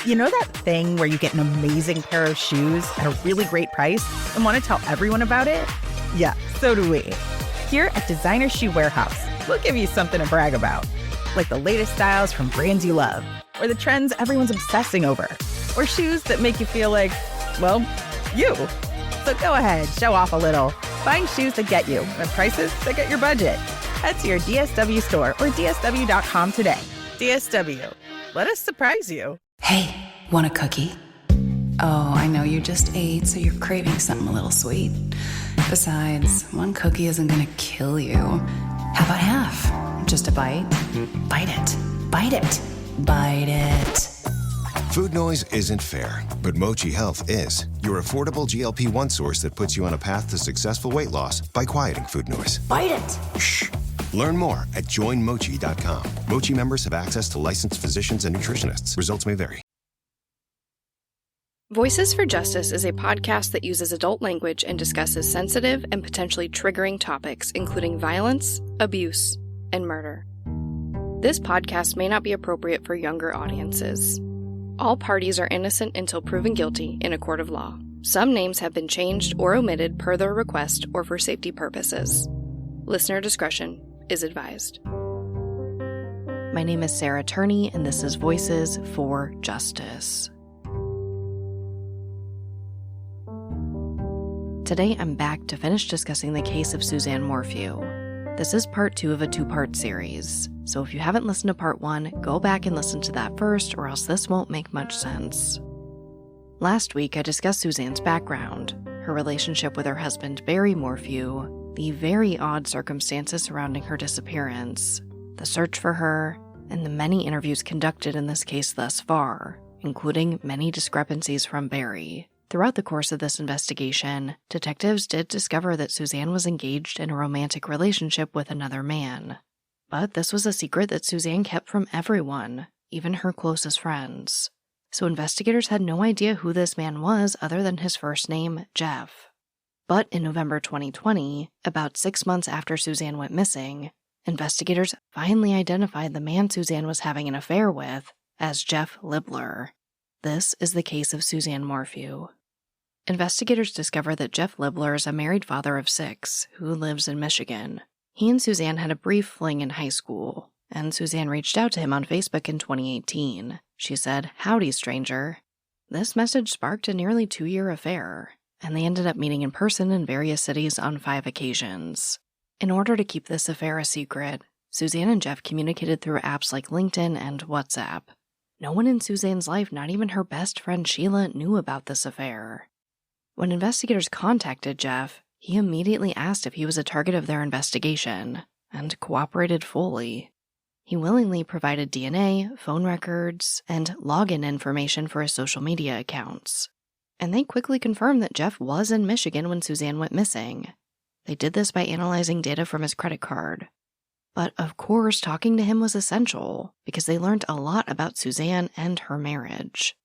You know that thing where you get an amazing pair of shoes at a really great price and want to tell everyone about it? Yeah, so do we. Here at Designer Shoe Warehouse, we'll give you something to brag about, like the latest styles from brands you love, or the trends everyone's obsessing over, or shoes that make you feel like, well, you. So go ahead, show off a little. Find shoes that get you at prices that get your budget. Head to your DSW store or DSW.com today. DSW, let us surprise you. Hey, want a cookie? Oh, I know you just ate, so you're craving something a little sweet. Besides, one cookie isn't gonna kill you. How about half? Just a bite? Bite it. Bite it. Bite it. Food noise isn't fair, but Mochi Health is. Your affordable GLP-1 source that puts you on a path to successful weight loss by quieting food noise. Bite it. Shh. Learn more at joinmochi.com. Mochi members have access to licensed physicians and nutritionists. Results may vary. Voices for Justice is a podcast that uses adult language and discusses sensitive and potentially triggering topics, including violence, abuse, and murder. This podcast may not be appropriate for younger audiences. All parties are innocent until proven guilty in a court of law. Some names have been changed or omitted per their request or for safety purposes. Listener discretion is advised. My name is Sarah Turney, and this is Voices for Justice. Today, I'm back to finish discussing the case of Suzanne Morphew. This is part 2 of a 2-part series, so if you haven't listened to part 1, go back and listen to that first, or else this won't make much sense. Last week, I discussed Suzanne's background, her relationship with her husband Barry Morphew, the very odd circumstances surrounding her disappearance, the search for her, and the many interviews conducted in this case thus far, including many discrepancies from Barry. Throughout the course of this investigation, detectives did discover that Suzanne was engaged in a romantic relationship with another man. But this was a secret that Suzanne kept from everyone, even her closest friends. So investigators had no idea who this man was other than his first name, Jeff. But in November 2020, about 6 months after Suzanne went missing, investigators finally identified the man Suzanne was having an affair with as Jeff Libler. This is the case of Suzanne Morphew. Investigators discovered that Jeff Libler is a married father of 6 who lives in Michigan. He and Suzanne had a brief fling in high school, and Suzanne reached out to him on Facebook in 2018. She said, "Howdy, stranger." This message sparked a nearly 2-year affair, and they ended up meeting in person in various cities on 5 occasions. In order to keep this affair a secret, Suzanne and Jeff communicated through apps like LinkedIn and WhatsApp. No one in Suzanne's life, not even her best friend Sheila, knew about this affair. When investigators contacted Jeff, he immediately asked if he was a target of their investigation, and cooperated fully. He willingly provided DNA, phone records, and login information for his social media accounts. And they quickly confirmed that Jeff was in Michigan when Suzanne went missing. They did this by analyzing data from his credit card. But of course, talking to him was essential, because they learned a lot about Suzanne and her marriage.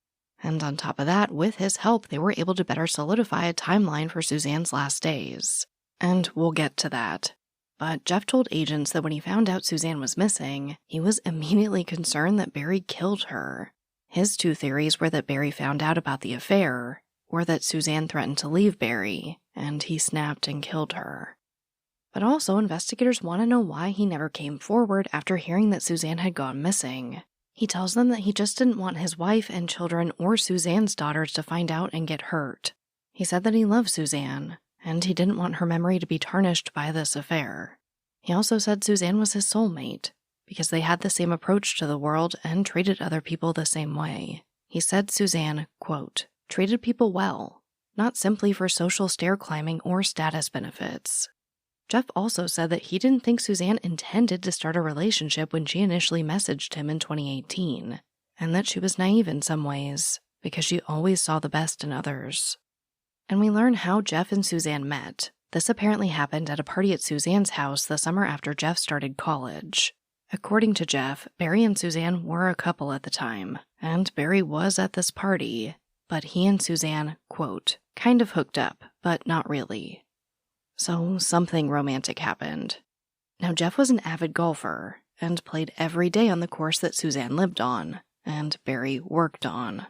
And on top of that, with his help, they were able to better solidify a timeline for Suzanne's last days. And we'll get to that. But Jeff told agents that when he found out Suzanne was missing, he was immediately concerned that Barry killed her. His 2 theories were that Barry found out about the affair, or that Suzanne threatened to leave Barry, and he snapped and killed her. But also, investigators want to know why he never came forward after hearing that Suzanne had gone missing. He tells them that he just didn't want his wife and children or Suzanne's daughters to find out and get hurt. He said that he loved Suzanne, and he didn't want her memory to be tarnished by this affair. He also said Suzanne was his soulmate, because they had the same approach to the world and treated other people the same way. He said Suzanne, quote, treated people well, not simply for social stair climbing or status benefits. Jeff also said that he didn't think Suzanne intended to start a relationship when she initially messaged him in 2018, and that she was naive in some ways, because she always saw the best in others. And we learn how Jeff and Suzanne met. This apparently happened at a party at Suzanne's house the summer after Jeff started college. According to Jeff, Barry and Suzanne were a couple at the time, and Barry was at this party, but he and Suzanne, quote, kind of hooked up, but not really. So something romantic happened. Now Jeff was an avid golfer and played every day on the course that Suzanne lived on, and Barry worked on.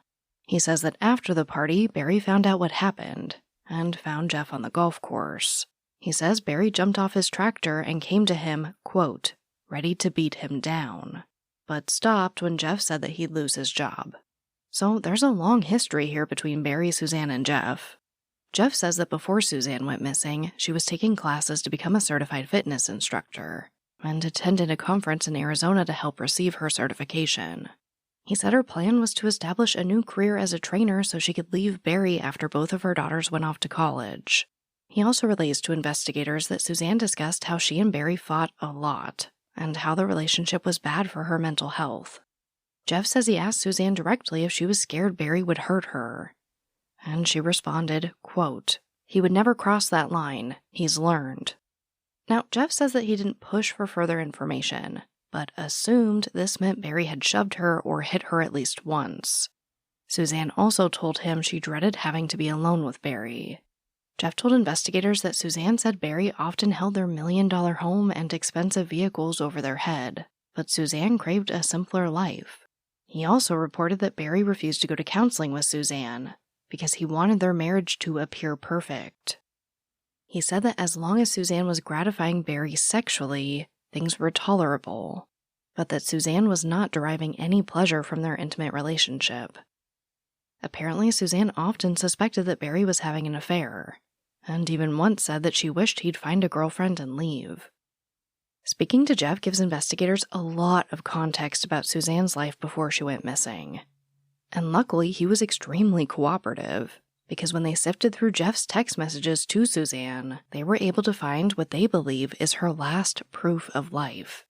He says that after the party, Barry found out what happened and found Jeff on the golf course. He says Barry jumped off his tractor and came to him, quote, ready to beat him down, but stopped when Jeff said that he'd lose his job. So there's a long history here between Barry, Suzanne, and Jeff. Jeff says that before Suzanne went missing, she was taking classes to become a certified fitness instructor and attended a conference in Arizona to help receive her certification. He said her plan was to establish a new career as a trainer so she could leave Barry after both of her daughters went off to college. He also relays to investigators that Suzanne discussed how she and Barry fought a lot and how the relationship was bad for her mental health. Jeff says he asked Suzanne directly if she was scared Barry would hurt her, and she responded, quote, he would never cross that line. He's learned. Now, Jeff says that he didn't push for further information, but assumed this meant Barry had shoved her or hit her at least once. Suzanne also told him she dreaded having to be alone with Barry. Jeff told investigators that Suzanne said Barry often held their $1 million home and expensive vehicles over their head, but Suzanne craved a simpler life. He also reported that Barry refused to go to counseling with Suzanne because he wanted their marriage to appear perfect. He said that as long as Suzanne was gratifying Barry sexually, things were tolerable, but that Suzanne was not deriving any pleasure from their intimate relationship. Apparently, Suzanne often suspected that Barry was having an affair, and even once said that she wished he'd find a girlfriend and leave. Speaking to Jeff gives investigators a lot of context about Suzanne's life before she went missing. And luckily, he was extremely cooperative, because when they sifted through Jeff's text messages to Suzanne, they were able to find what they believe is her last proof of life.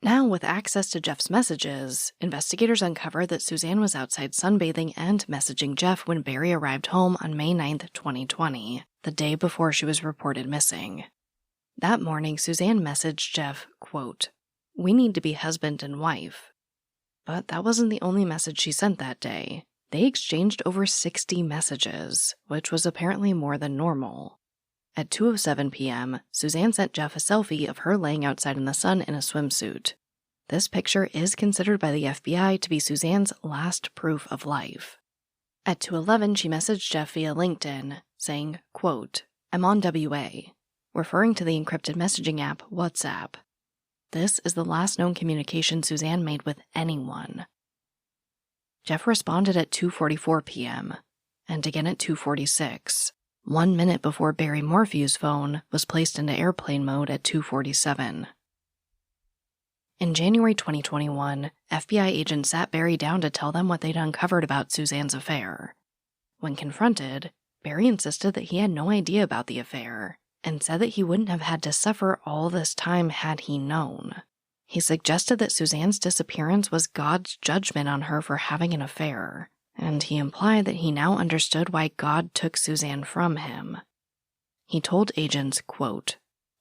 Now, with access to Jeff's messages, investigators uncovered that Suzanne was outside sunbathing and messaging Jeff when Barry arrived home on May 9th, 2020, the day before she was reported missing. That morning, Suzanne messaged Jeff, quote, we need to be husband and wife. But that wasn't the only message she sent that day. They exchanged over 60 messages, which was apparently more than normal. At 2:07 p.m., Suzanne sent Jeff a selfie of her laying outside in the sun in a swimsuit. This picture is considered by the FBI to be Suzanne's last proof of life. At 2:11, she messaged Jeff via LinkedIn, saying, quote, I'm on WA, referring to the encrypted messaging app WhatsApp. This is the last known communication Suzanne made with anyone. Jeff responded at 2:44 p.m., and again at 2:46, 1 minute before Barry Morphew's phone was placed into airplane mode at 2:47. In January 2021, FBI agents sat Barry down to tell them what they'd uncovered about Suzanne's affair. When confronted, Barry insisted that he had no idea about the affair, and said that he wouldn't have had to suffer all this time had he known. He suggested that Suzanne's disappearance was God's judgment on her for having an affair, and he implied that he now understood why God took Suzanne from him. He told agents, quote,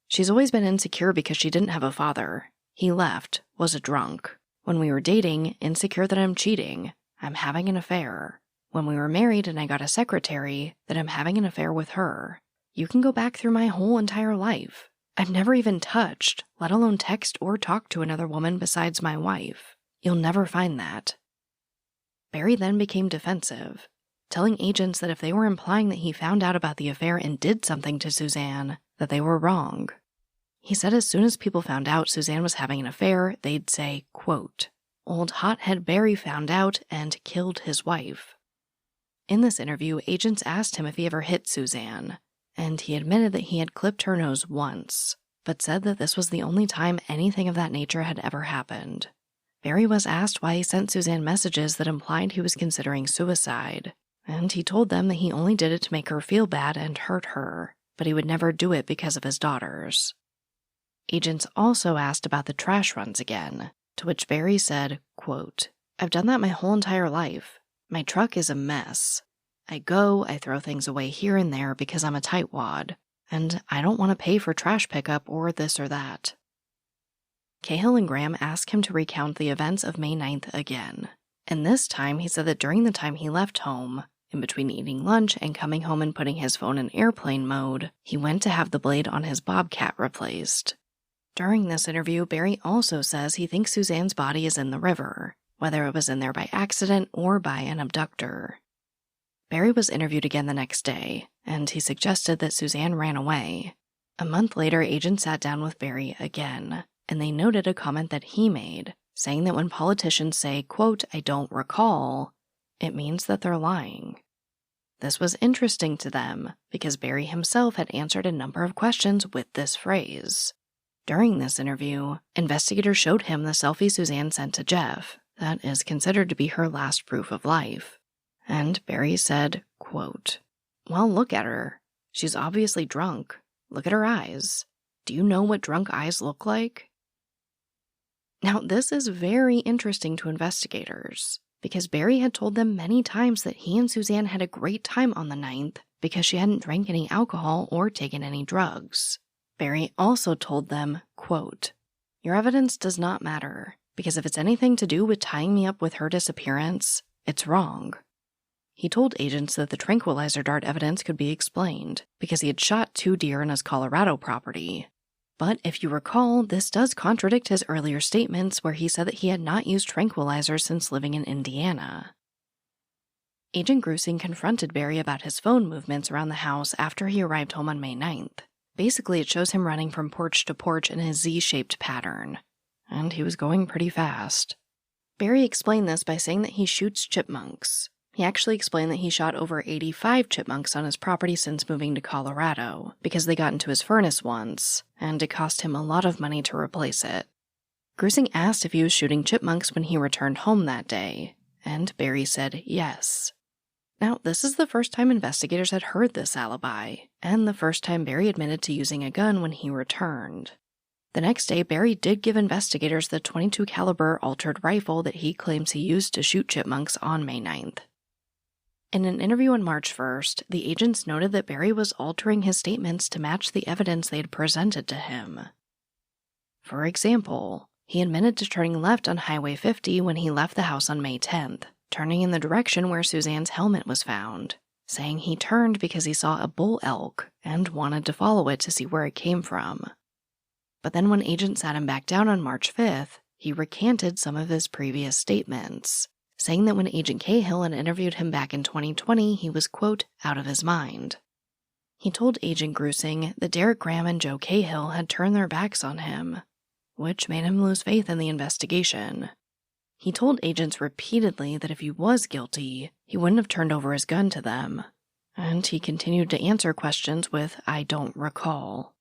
she's always been insecure because she didn't have a father. He left, was a drunk. When we were dating, insecure that I'm cheating. I'm having an affair. When we were married and I got a secretary, that I'm having an affair with her. You can go back through my whole entire life. I've never even touched, let alone text or talk to another woman besides my wife. You'll never find that. Barry then became defensive, telling agents that if they were implying that he found out about the affair and did something to Suzanne, that they were wrong. He said as soon as people found out Suzanne was having an affair, they'd say, quote, old hothead Barry found out and killed his wife. In this interview, agents asked him if he ever hit Suzanne, and he admitted that he had clipped her nose once, but said that this was the only time anything of that nature had ever happened. Barry was asked why he sent Suzanne messages that implied he was considering suicide, and he told them that he only did it to make her feel bad and hurt her, but he would never do it because of his daughters. Agents also asked about the trash runs again, to which Barry said, quote, I've done that my whole entire life. My truck is a mess. I throw things away here and there because I'm a tightwad, and I don't want to pay for trash pickup or this or that. Cahill and Graham asked him to recount the events of May 9th again, and this time he said that during the time he left home, in between eating lunch and coming home and putting his phone in airplane mode, he went to have the blade on his Bobcat replaced. During this interview, Barry also says he thinks Suzanne's body is in the river, whether it was in there by accident or by an abductor. Barry was interviewed again the next day, and he suggested that Suzanne ran away. A month later, agents sat down with Barry again, and they noted a comment that he made, saying that when politicians say, quote, "I don't recall," it means that they're lying. This was interesting to them because Barry himself had answered a number of questions with this phrase. During this interview, investigators showed him the selfie Suzanne sent to Jeff that is considered to be her last proof of life. And Barry said, quote, "Well, look at her. She's obviously drunk. Look at her eyes. Do you know what drunk eyes look like?" Now, this is very interesting to investigators because Barry had told them many times that he and Suzanne had a great time on the 9th because she hadn't drank any alcohol or taken any drugs. Barry also told them, quote, "Your evidence does not matter because if it's anything to do with tying me up with her disappearance, it's wrong." He told agents that the tranquilizer dart evidence could be explained because he had shot 2 deer in his Colorado property. But if you recall, this does contradict his earlier statements where he said that he had not used tranquilizers since living in Indiana. Agent Grusing confronted Barry about his phone movements around the house after he arrived home on May 9th. Basically, it shows him running from porch to porch in a Z-shaped pattern, and he was going pretty fast. Barry explained this by saying that he shoots chipmunks. He actually explained that he shot over 85 chipmunks on his property since moving to Colorado because they got into his furnace once, and it cost him a lot of money to replace it. Grusing asked if he was shooting chipmunks when he returned home that day, and Barry said yes. Now, this is the first time investigators had heard this alibi, and the first time Barry admitted to using a gun when he returned. The next day, Barry did give investigators the .22 caliber altered rifle that he claims he used to shoot chipmunks on May 9th. In an interview on March 1st, the agents noted that Barry was altering his statements to match the evidence they had presented to him. For example, he admitted to turning left on Highway 50 when he left the house on May 10th, turning in the direction where Suzanne's helmet was found, saying he turned because he saw a bull elk and wanted to follow it to see where it came from. But then when agents sat him back down on March 5th, he recanted some of his previous statements, saying that when Agent Cahill had interviewed him back in 2020, he was, quote, out of his mind. He told Agent Grusing that Derek Graham and Joe Cahill had turned their backs on him, which made him lose faith in the investigation. He told agents repeatedly that if he was guilty, he wouldn't have turned over his gun to them, and he continued to answer questions with, "I don't recall."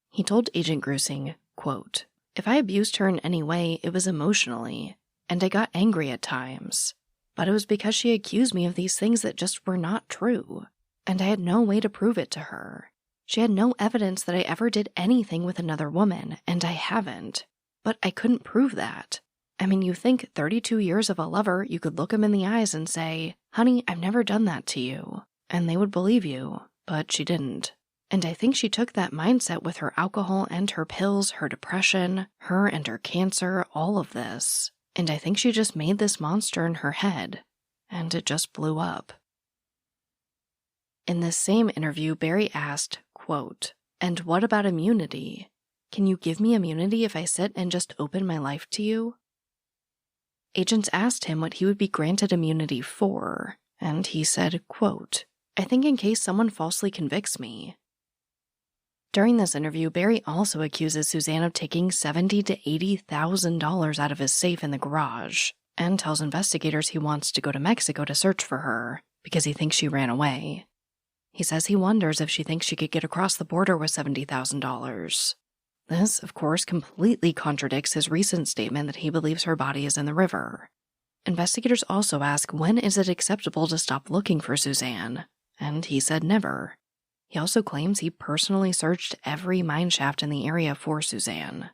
He told Agent Grusing, quote, "If I abused her in any way, it was emotionally, and I got angry at times, but it was because she accused me of these things that just were not true, and I had no way to prove it to her. She had no evidence that I ever did anything with another woman, and I haven't, but I couldn't prove that. I mean, you think 32 years of a lover, you could look him in the eyes and say, 'Honey, I've never done that to you,' and they would believe you, but she didn't. And I think she took that mindset with her alcohol and her pills, her depression, her and her cancer, all of this. And I think she just made this monster in her head, and it just blew up." In this same interview, Barry asked, quote, "And what about immunity? Can you give me immunity if I sit and just open my life to you?" Agents asked him what he would be granted immunity for, and he said, quote, "I think in case someone falsely convicts me." During this interview, Barry also accuses Suzanne of taking $70,000 to $80,000 out of his safe in the garage and tells investigators he wants to go to Mexico to search for her because he thinks she ran away. He says he wonders if she thinks she could get across the border with $70,000. This, of course, completely contradicts his recent statement that he believes her body is in the river. Investigators also ask when is it acceptable to stop looking for Suzanne, and he said never. He also claims he personally searched every mine shaft in the area for Suzanne.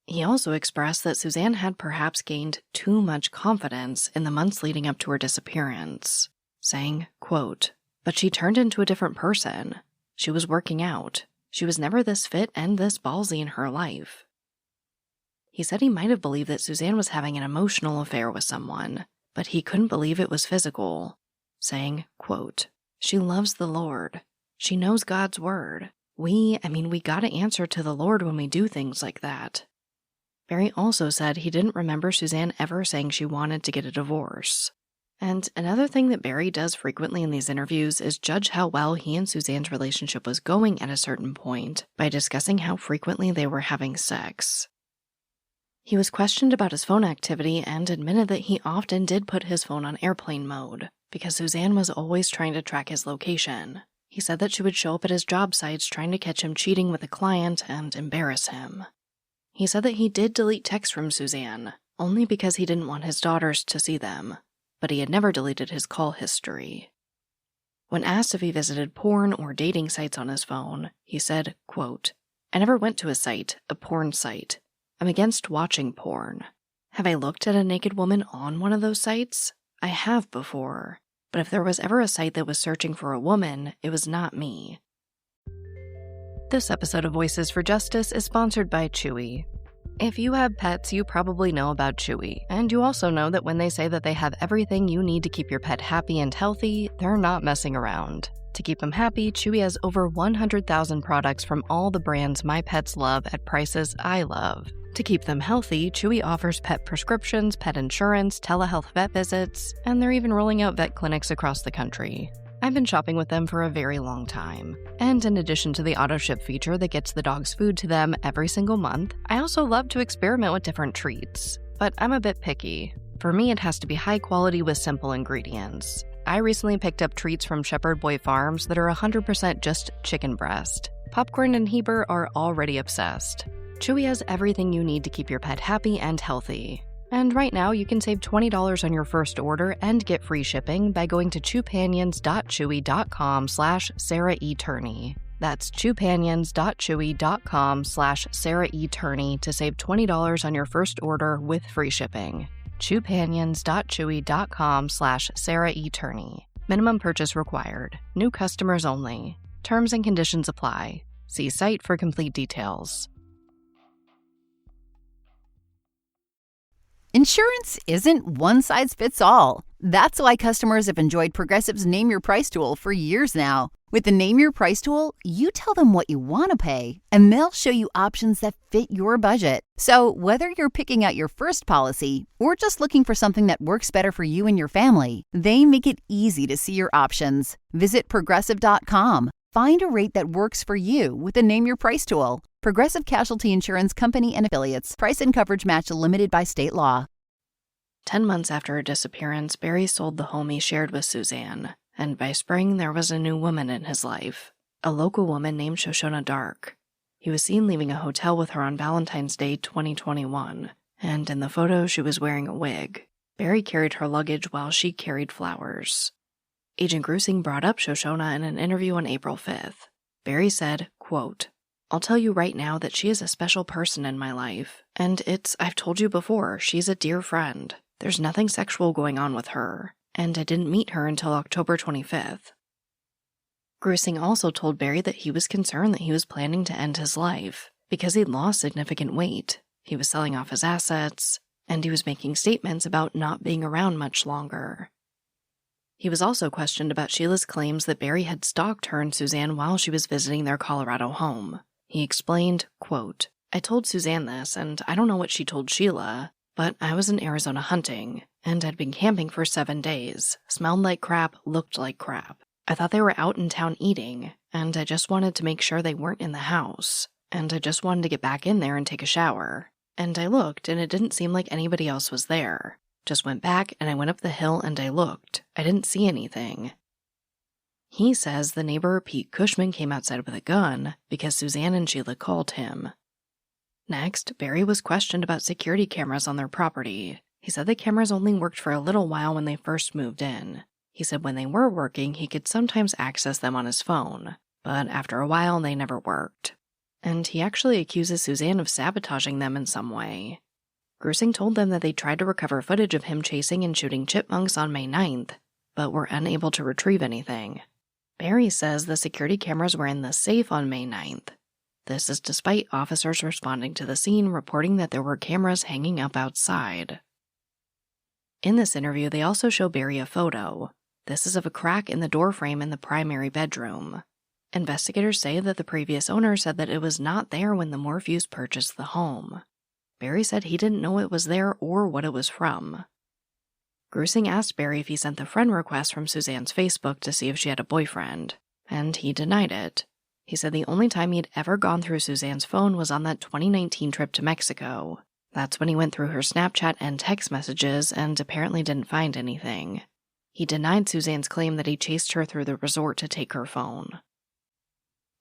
He also expressed that Suzanne had perhaps gained too much confidence in the months leading up to her disappearance, saying, quote, "But she turned into a different person. She was working out. She was never this fit and this ballsy in her life." He said he might have believed that Suzanne was having an emotional affair with someone, but he couldn't believe it was physical, saying, quote, "She loves the Lord. She knows God's word. We gotta answer to the Lord when we do things like that." Barry also said he didn't remember Suzanne ever saying she wanted to get a divorce. And another thing that Barry does frequently in these interviews is judge how well he and Suzanne's relationship was going at a certain point by discussing how frequently they were having sex. He was questioned about his phone activity and admitted that he often did put his phone on airplane mode because Suzanne was always trying to track his location. He said that she would show up at his job sites trying to catch him cheating with a client and embarrass him. He said that he did delete texts from Suzanne, only because he didn't want his daughters to see them, but he had never deleted his call history. When asked if he visited porn or dating sites on his phone, he said, quote, "I never went to a site, a porn site. I'm against watching porn. Have I looked at a naked woman on one of those sites? I have before. But if there was ever a site that was searching for a woman, it was not me." This episode of Voices for Justice is sponsored by Chewy. If you have pets, you probably know about Chewy, and you also know that when they say that they have everything you need to keep your pet happy and healthy, they're not messing around. To keep them happy, Chewy has over 100,000 products from all the brands my pets love at prices I love. To keep them healthy, Chewy offers pet prescriptions, pet insurance, telehealth vet visits, and they're even rolling out vet clinics across the country. I've been shopping with them for a very long time. And in addition to the auto-ship feature that gets the dog's food to them every single month, I also love to experiment with different treats. But I'm a bit picky. For me, it has to be high quality with simple ingredients. I recently picked up treats from Shepherd Boy Farms that are 100% just chicken breast. Popcorn and Heber are already obsessed. Chewy has everything you need to keep your pet happy and healthy. And right now, you can save $20 on your first order and get free shipping by going to chewpanions.chewy.com/SarahETurney. That's chewpanions.chewy.com/SarahETurney to save $20 on your first order with free shipping. chewpanions.chewy.com/SarahETurney. Minimum purchase required. New customers only. Terms and conditions apply. See site for complete details. Insurance isn't one size fits all. That's why customers have enjoyed Progressive's Name Your Price tool for years now. With the Name Your Price tool, you tell them what you want to pay, and they'll show you options that fit your budget. So whether you're picking out your first policy or just looking for something that works better for you and your family, they make it easy to see your options. Visit Progressive.com. Find a rate that works for you with the Name Your Price tool. Progressive Casualty Insurance Company and Affiliates. Price and coverage match limited by state law. 10 months after her disappearance, Barry sold the home he shared with Suzanne, and by spring there was a new woman in his life, a local woman named Shoshona Dark. He was seen leaving a hotel with her on Valentine's Day 2021, and in the photo she was wearing a wig. Barry carried her luggage while she carried flowers. Agent Grusing brought up Shoshona in an interview on April 5th. Barry said, quote, "I'll tell you right now that she is a special person in my life, and I've told you before, she's a dear friend. There's nothing sexual going on with her, and I didn't meet her until October 25th. Grusing also told Barry that he was concerned that he was planning to end his life because he'd lost significant weight, he was selling off his assets, and he was making statements about not being around much longer. He was also questioned about Sheila's claims that Barry had stalked her and Suzanne while she was visiting their Colorado home. He explained, quote, "I told Suzanne this, and I don't know what she told Sheila, but I was in Arizona hunting, and I'd been camping for 7 days, smelled like crap, looked like crap. I thought they were out in town eating, and I just wanted to make sure they weren't in the house, and I just wanted to get back in there and take a shower. And I looked, and it didn't seem like anybody else was there. Just went back, and I went up the hill, and I looked. I didn't see anything." He says the neighbor Pete Cushman came outside with a gun because Suzanne and Sheila called him. Next, Barry was questioned about security cameras on their property. He said the cameras only worked for a little while when they first moved in. He said when they were working, he could sometimes access them on his phone, but after a while, they never worked. And he actually accuses Suzanne of sabotaging them in some way. Grusing told them that they tried to recover footage of him chasing and shooting chipmunks on May 9th, but were unable to retrieve anything. Barry says the security cameras were in the safe on May 9th. This is despite officers responding to the scene reporting that there were cameras hanging up outside. In this interview, they also show Barry a photo. This is of a crack in the doorframe in the primary bedroom. Investigators say that the previous owner said that it was not there when the Morphews purchased the home. Barry said he didn't know it was there or what it was from. Grusing asked Barry if he sent the friend request from Suzanne's Facebook to see if she had a boyfriend, and he denied it. He said the only time he'd ever gone through Suzanne's phone was on that 2019 trip to Mexico. That's when he went through her Snapchat and text messages and apparently didn't find anything. He denied Suzanne's claim that he chased her through the resort to take her phone.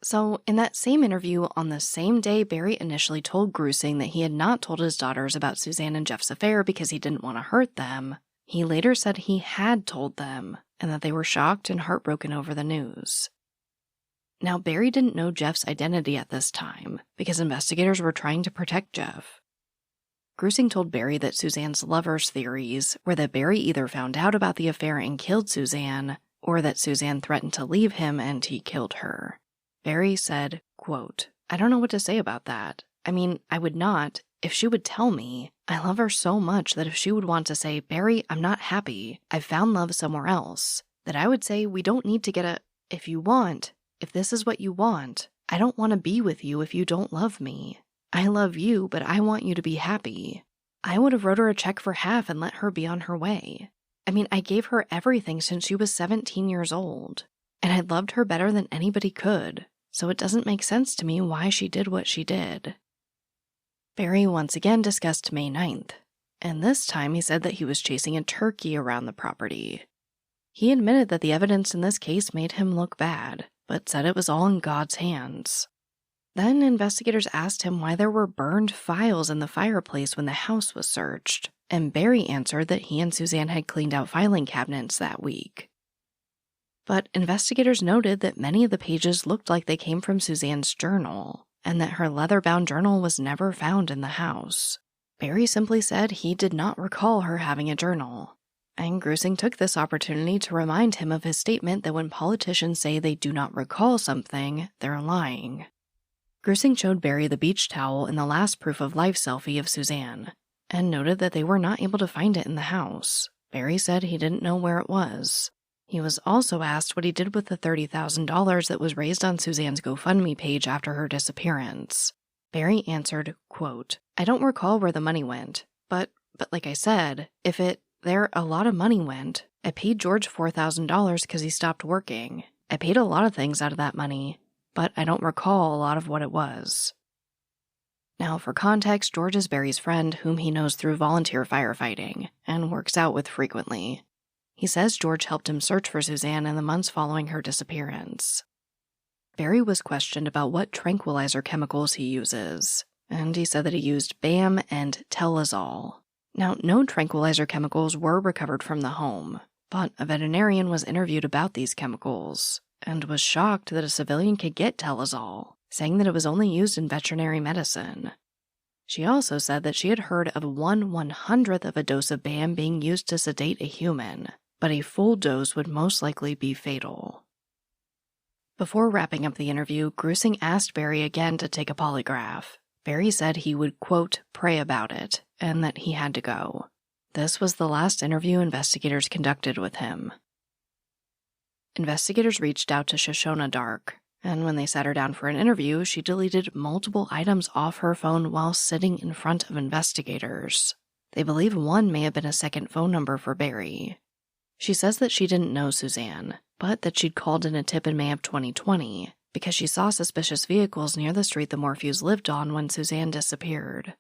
So, in that same interview on the same day, Barry initially told Grusing that he had not told his daughters about Suzanne and Jeff's affair because he didn't want to hurt them. He later said he had told them, and that they were shocked and heartbroken over the news. Now, Barry didn't know Jeff's identity at this time because investigators were trying to protect Jeff. Grusing told Barry that Suzanne's lover's theories were that Barry either found out about the affair and killed Suzanne, or that Suzanne threatened to leave him and he killed her. Barry said, quote, "I don't know what to say about that. I mean, I would not, if she would tell me. I love her so much that if she would want to say, Barry, I'm not happy, I've found love somewhere else, that I would say we don't need to get a, if you want, if this is what you want, I don't want to be with you if you don't love me. I love you, but I want you to be happy. I would have wrote her a check for half and let her be on her way. I mean, I gave her everything since she was 17 years old, and I loved her better than anybody could, so it doesn't make sense to me why she did what she did." Barry once again discussed May 9th, and this time he said that he was chasing a turkey around the property. He admitted that the evidence in this case made him look bad, but said it was all in God's hands. Then investigators asked him why there were burned files in the fireplace when the house was searched, and Barry answered that he and Suzanne had cleaned out filing cabinets that week. But investigators noted that many of the pages looked like they came from Suzanne's journal, and that her leather-bound journal was never found in the house. Barry simply said he did not recall her having a journal, and Grusing took this opportunity to remind him of his statement that when politicians say they do not recall something, they're lying. Grusing showed Barry the beach towel in the last proof of life selfie of Suzanne, and noted that they were not able to find it in the house. Barry said he didn't know where it was. He was also asked what he did with the $30,000 that was raised on Suzanne's GoFundMe page after her disappearance. Barry answered, quote, "I don't recall where the money went, but like I said, there a lot of money went. I paid George $4,000 because he stopped working. I paid a lot of things out of that money, but I don't recall a lot of what it was." Now, for context, George is Barry's friend whom he knows through volunteer firefighting and works out with frequently. He says George helped him search for Suzanne in the months following her disappearance. Barry was questioned about what tranquilizer chemicals he uses, and he said that he used BAM and Telazol. Now, no tranquilizer chemicals were recovered from the home, but a veterinarian was interviewed about these chemicals and was shocked that a civilian could get Telazol, saying that it was only used in veterinary medicine. She also said that she had heard of 1/100th of a dose of BAM being used to sedate a human, but a full dose would most likely be fatal. Before wrapping up the interview, Grusing asked Barry again to take a polygraph. Barry said he would, quote, "pray about it," and that he had to go. This was the last interview investigators conducted with him. Investigators reached out to Shoshona Dark, and when they sat her down for an interview, she deleted multiple items off her phone while sitting in front of investigators. They believe one may have been a second phone number for Barry. She says that she didn't know Suzanne, but that she'd called in a tip in May of 2020 because she saw suspicious vehicles near the street the Morphews lived on when Suzanne disappeared.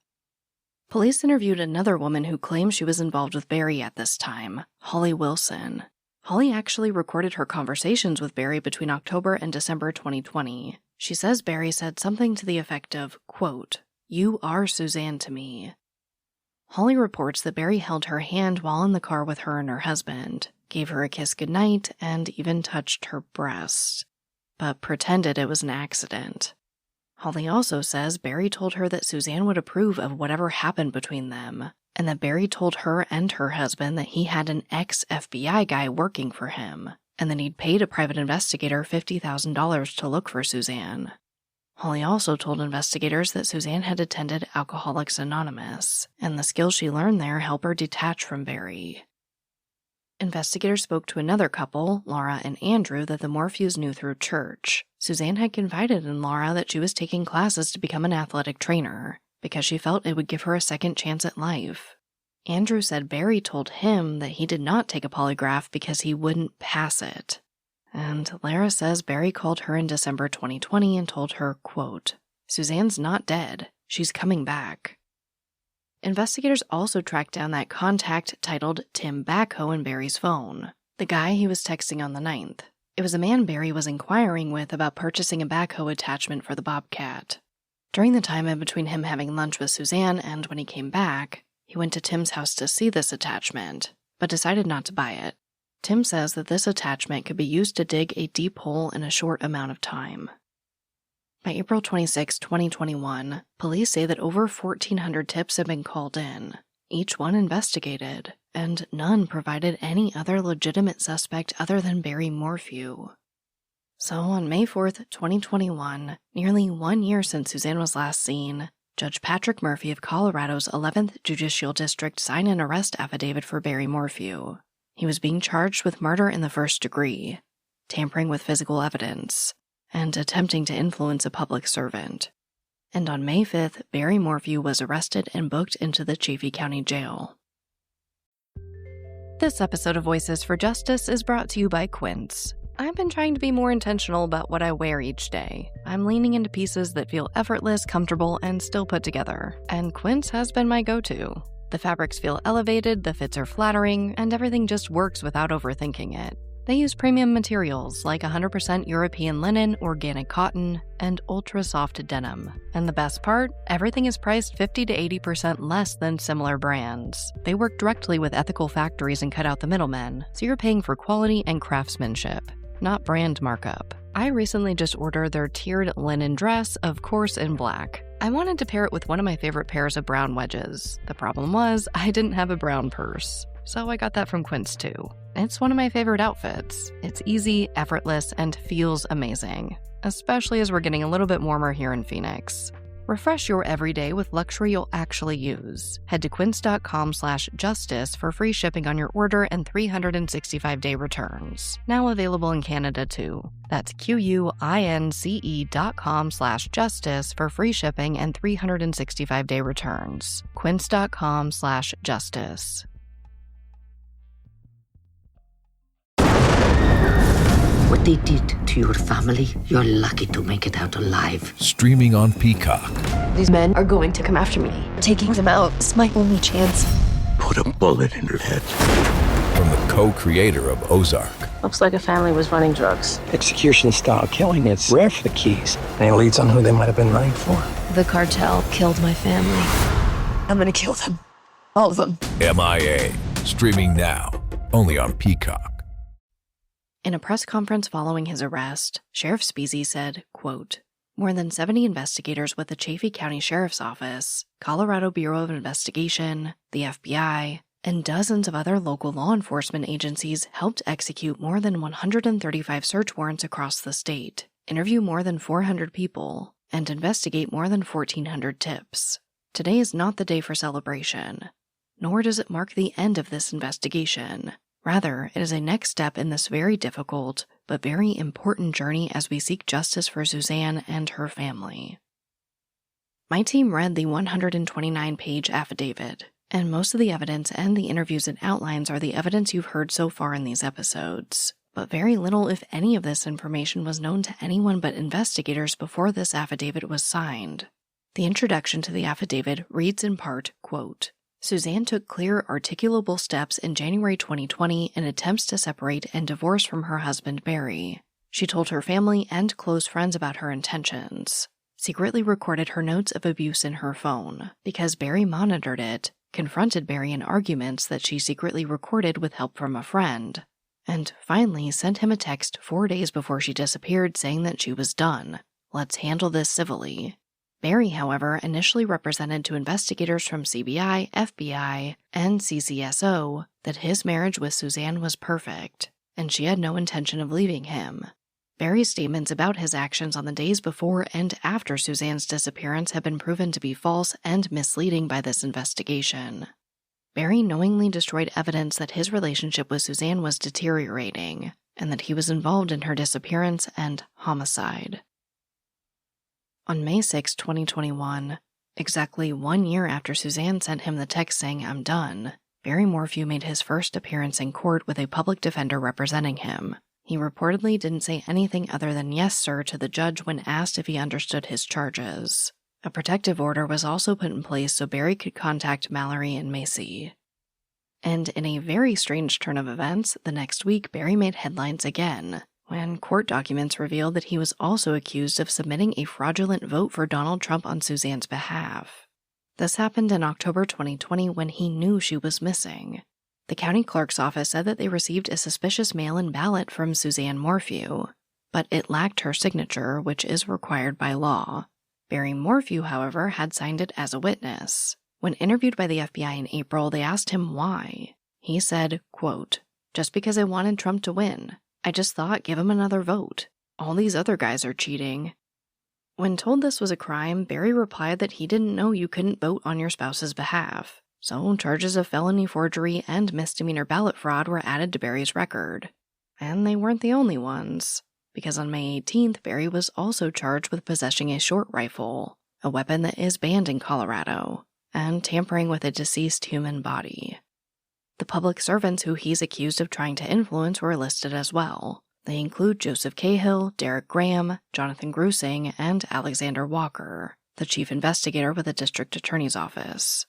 Police interviewed another woman who claimed she was involved with Barry at this time, Holly Wilson. Holly actually recorded her conversations with Barry between October and December 2020. She says Barry said something to the effect of, quote, "You are Suzanne to me." Holly reports that Barry held her hand while in the car with her and her husband, gave her a kiss goodnight, and even touched her breast, but pretended it was an accident. Holly also says Barry told her that Suzanne would approve of whatever happened between them, and that Barry told her and her husband that he had an ex-FBI guy working for him, and that he'd paid a private investigator $50,000 to look for Suzanne. Holly also told investigators that Suzanne had attended Alcoholics Anonymous, and the skills she learned there help her detach from Barry. Investigators spoke to another couple, Laura and Andrew, that the Morphews knew through church. Suzanne had confided in Laura that she was taking classes to become an athletic trainer, because she felt it would give her a second chance at life. Andrew said Barry told him that he did not take a polygraph because he wouldn't pass it. And Lara says Barry called her in December 2020 and told her, quote, "Suzanne's not dead. She's coming back." Investigators also tracked down that contact titled Tim Backhoe in Barry's phone, the guy he was texting on the 9th. It was a man Barry was inquiring with about purchasing a backhoe attachment for the Bobcat. During the time in between him having lunch with Suzanne and when he came back, he went to Tim's house to see this attachment, but decided not to buy it. Tim says that this attachment could be used to dig a deep hole in a short amount of time. By April 26, 2021, police say that over 1,400 tips have been called in, each one investigated, and none provided any other legitimate suspect other than Barry Morphew. So on May 4th, 2021, nearly 1 year since Suzanne was last seen, Judge Patrick Murphy of Colorado's 11th Judicial District signed an arrest affidavit for Barry Morphew. He was being charged with murder in the first degree, tampering with physical evidence, and attempting to influence a public servant. And on May 5th, Barry Morphew was arrested and booked into the Chaffee County Jail. This episode of Voices for Justice is brought to you by Quince. I've been trying to be more intentional about what I wear each day. I'm leaning into pieces that feel effortless, comfortable, and still put together, and Quince has been my go-to. The fabrics feel elevated, the fits are flattering, and everything just works without overthinking it. They use premium materials like 100% European linen, organic cotton, and ultra-soft denim. And the best part? Everything is priced 50 to 80% less than similar brands. They work directly with ethical factories and cut out the middlemen, so you're paying for quality and craftsmanship, not brand markup. I recently just ordered their tiered linen dress, of course in black. I wanted to pair it with one of my favorite pairs of brown wedges. The problem was, I didn't have a brown purse, so I got that from Quince too. It's one of my favorite outfits. It's easy, effortless, and feels amazing, especially as we're getting a little bit warmer here in Phoenix. Refresh your everyday with luxury you'll actually use. Head to quince.com/justice for free shipping on your order and 365-day returns. Now available in Canada too. That's QUINCE.com/justice for free shipping and 365-day returns. Quince.com/justice. What they did to your family, you're lucky to make it out alive. Streaming on Peacock. These men are going to come after me. Taking them out is my only chance. Put a bullet in her head. From the co-creator of Ozark. Looks like a family was running drugs. Execution-style killing, it's rare for the Keys. And it leads on who they might have been running for. The cartel killed my family. I'm gonna kill them. All of them. MIA. Streaming now. Only on Peacock. In a press conference following his arrest, Sheriff Speasy said, quote, "More than 70 investigators with the Chaffee County Sheriff's Office, Colorado Bureau of Investigation, the FBI, and dozens of other local law enforcement agencies helped execute more than 135 search warrants across the state, interview more than 400 people, and investigate more than 1,400 tips. Today is not the day for celebration, nor does it mark the end of this investigation. Rather, it is a next step in this very difficult but very important journey as we seek justice for Suzanne and her family." My team read the 129-page affidavit, and most of the evidence and the interviews it outlines are the evidence you've heard so far in these episodes. But very little, if any, of this information was known to anyone but investigators before this affidavit was signed. The introduction to the affidavit reads in part, quote, "Suzanne took clear, articulable steps in January 2020 in attempts to separate and divorce from her husband, Barry. She told her family and close friends about her intentions, secretly recorded her notes of abuse in her phone, because Barry monitored it, confronted Barry in arguments that she secretly recorded with help from a friend, and finally sent him a text 4 days before she disappeared saying that she was done. Let's handle this civilly." Barry, however, initially represented to investigators from CBI, FBI, and CCSO that his marriage with Suzanne was perfect, and she had no intention of leaving him. Barry's statements about his actions on the days before and after Suzanne's disappearance have been proven to be false and misleading by this investigation. Barry knowingly destroyed evidence that his relationship with Suzanne was deteriorating, and that he was involved in her disappearance and homicide. On May 6, 2021, Exactly 1 year after Suzanne sent him the text saying, "I'm done," Barry Morphew made his first appearance in court with a public defender representing him. He reportedly didn't say anything other than "yes, sir" to the judge when asked if he understood his charges. A protective order was also put in place so Barry could contact Mallory and Macy. And in a very strange turn of events, the next week Barry made headlines again, when court documents revealed that he was also accused of submitting a fraudulent vote for Donald Trump on Suzanne's behalf. This happened in October 2020 when he knew she was missing. The county clerk's office said that they received a suspicious mail-in ballot from Suzanne Morphew, but it lacked her signature, which is required by law. Barry Morphew, however, had signed it as a witness. When interviewed by the FBI in April, they asked him why. He said, quote, "Just because I wanted Trump to win. I just thought, give him another vote. All these other guys are cheating." When told this was a crime, Barry replied that he didn't know you couldn't vote on your spouse's behalf. So charges of felony forgery and misdemeanor ballot fraud were added to Barry's record. And they weren't the only ones, because on May 18th, Barry was also charged with possessing a short rifle, a weapon that is banned in Colorado, and tampering with a deceased human body. The public servants who he's accused of trying to influence were listed as well. They include Joseph Cahill, Derek Graham, Jonathan Grusing, and Alexander Walker, the chief investigator with the district attorney's office.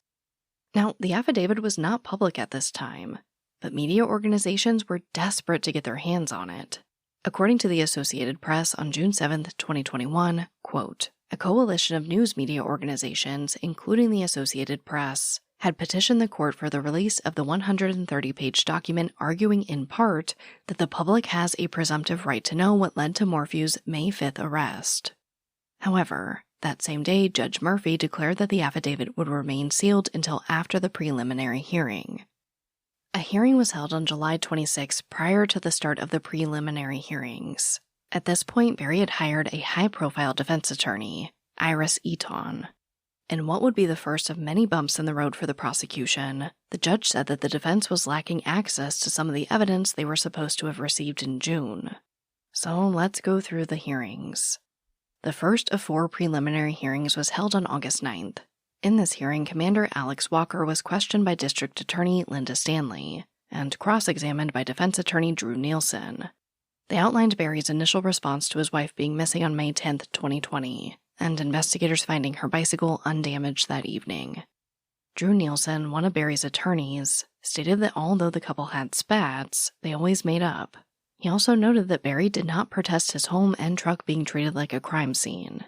Now, the affidavit was not public at this time, but media organizations were desperate to get their hands on it. According to the Associated Press on June 7, 2021, quote, "A coalition of news media organizations, including the Associated Press, had petitioned the court for the release of the 130-page document, arguing in part that the public has a presumptive right to know what led to Morphew's May 5th arrest." However, that same day, Judge Murphy declared that the affidavit would remain sealed until after the preliminary hearing. A hearing was held on July 26 prior to the start of the preliminary hearings. At this point, Barry had hired a high-profile defense attorney, Iris Eaton. In what would be the first of many bumps in the road for the prosecution, the judge said that the defense was lacking access to some of the evidence they were supposed to have received in June. So let's go through the hearings. The first of 4 preliminary hearings was held on August 9th. In this hearing, Commander Alex Walker was questioned by District Attorney Linda Stanley and cross-examined by defense attorney Drew Nielsen. They outlined Barry's initial response to his wife being missing on May 10, 2020, and investigators finding her bicycle undamaged that evening. Drew Nielsen, one of Barry's attorneys, stated that although the couple had spats, they always made up. He also noted that Barry did not protest his home and truck being treated like a crime scene.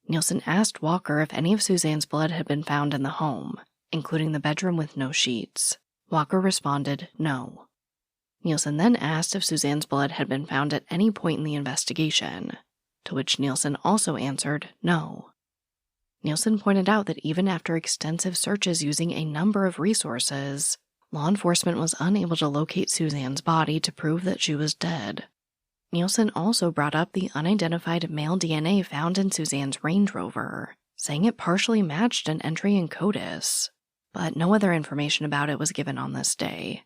Nielsen asked Walker if any of Suzanne's blood had been found in the home, including the bedroom with no sheets. Walker responded, no. Nielsen then asked if Suzanne's blood had been found at any point in the investigation, to which Nielsen also answered, no. Nielsen pointed out that even after extensive searches using a number of resources, law enforcement was unable to locate Suzanne's body to prove that she was dead. Nielsen also brought up the unidentified male DNA found in Suzanne's Range Rover, saying it partially matched an entry in CODIS, but no other information about it was given on this day.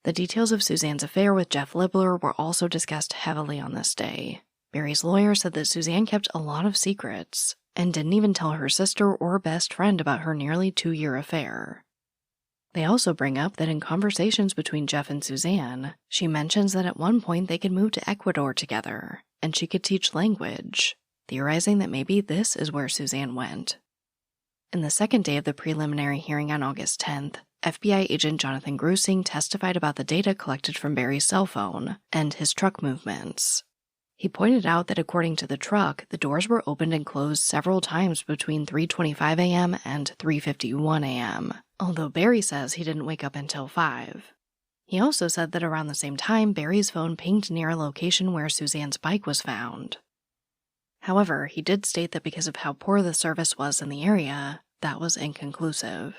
The details of Suzanne's affair with Jeff Libler were also discussed heavily on this day. Barry's lawyer said that Suzanne kept a lot of secrets and didn't even tell her sister or best friend about her nearly 2-year affair. They also bring up that in conversations between Jeff and Suzanne, she mentions that at one point they could move to Ecuador together, and she could teach language, theorizing that maybe this is where Suzanne went. In the second day of the preliminary hearing on August 10th, FBI agent Jonathan Grusing testified about the data collected from Barry's cell phone and his truck movements. He pointed out that according to the truck, the doors were opened and closed several times between 3:25 a.m. and 3:51 a.m., although Barry says he didn't wake up until 5. He also said that around the same time, Barry's phone pinged near a location where Suzanne's bike was found. However, he did state that because of how poor the service was in the area, that was inconclusive.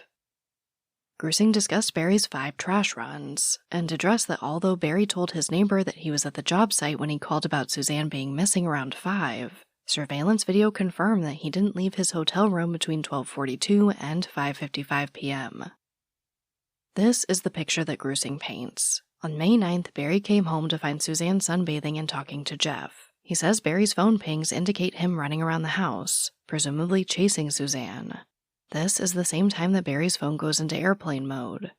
Grusing discussed Barry's 5 trash runs, and addressed that although Barry told his neighbor that he was at the job site when he called about Suzanne being missing around 5, surveillance video confirmed that he didn't leave his hotel room between 12:42 and 5:55 p.m. This is the picture that Grusing paints. On May 9th, Barry came home to find Suzanne sunbathing and talking to Jeff. He says Barry's phone pings indicate him running around the house, presumably chasing Suzanne. This is the same time that Barry's phone goes into airplane mode.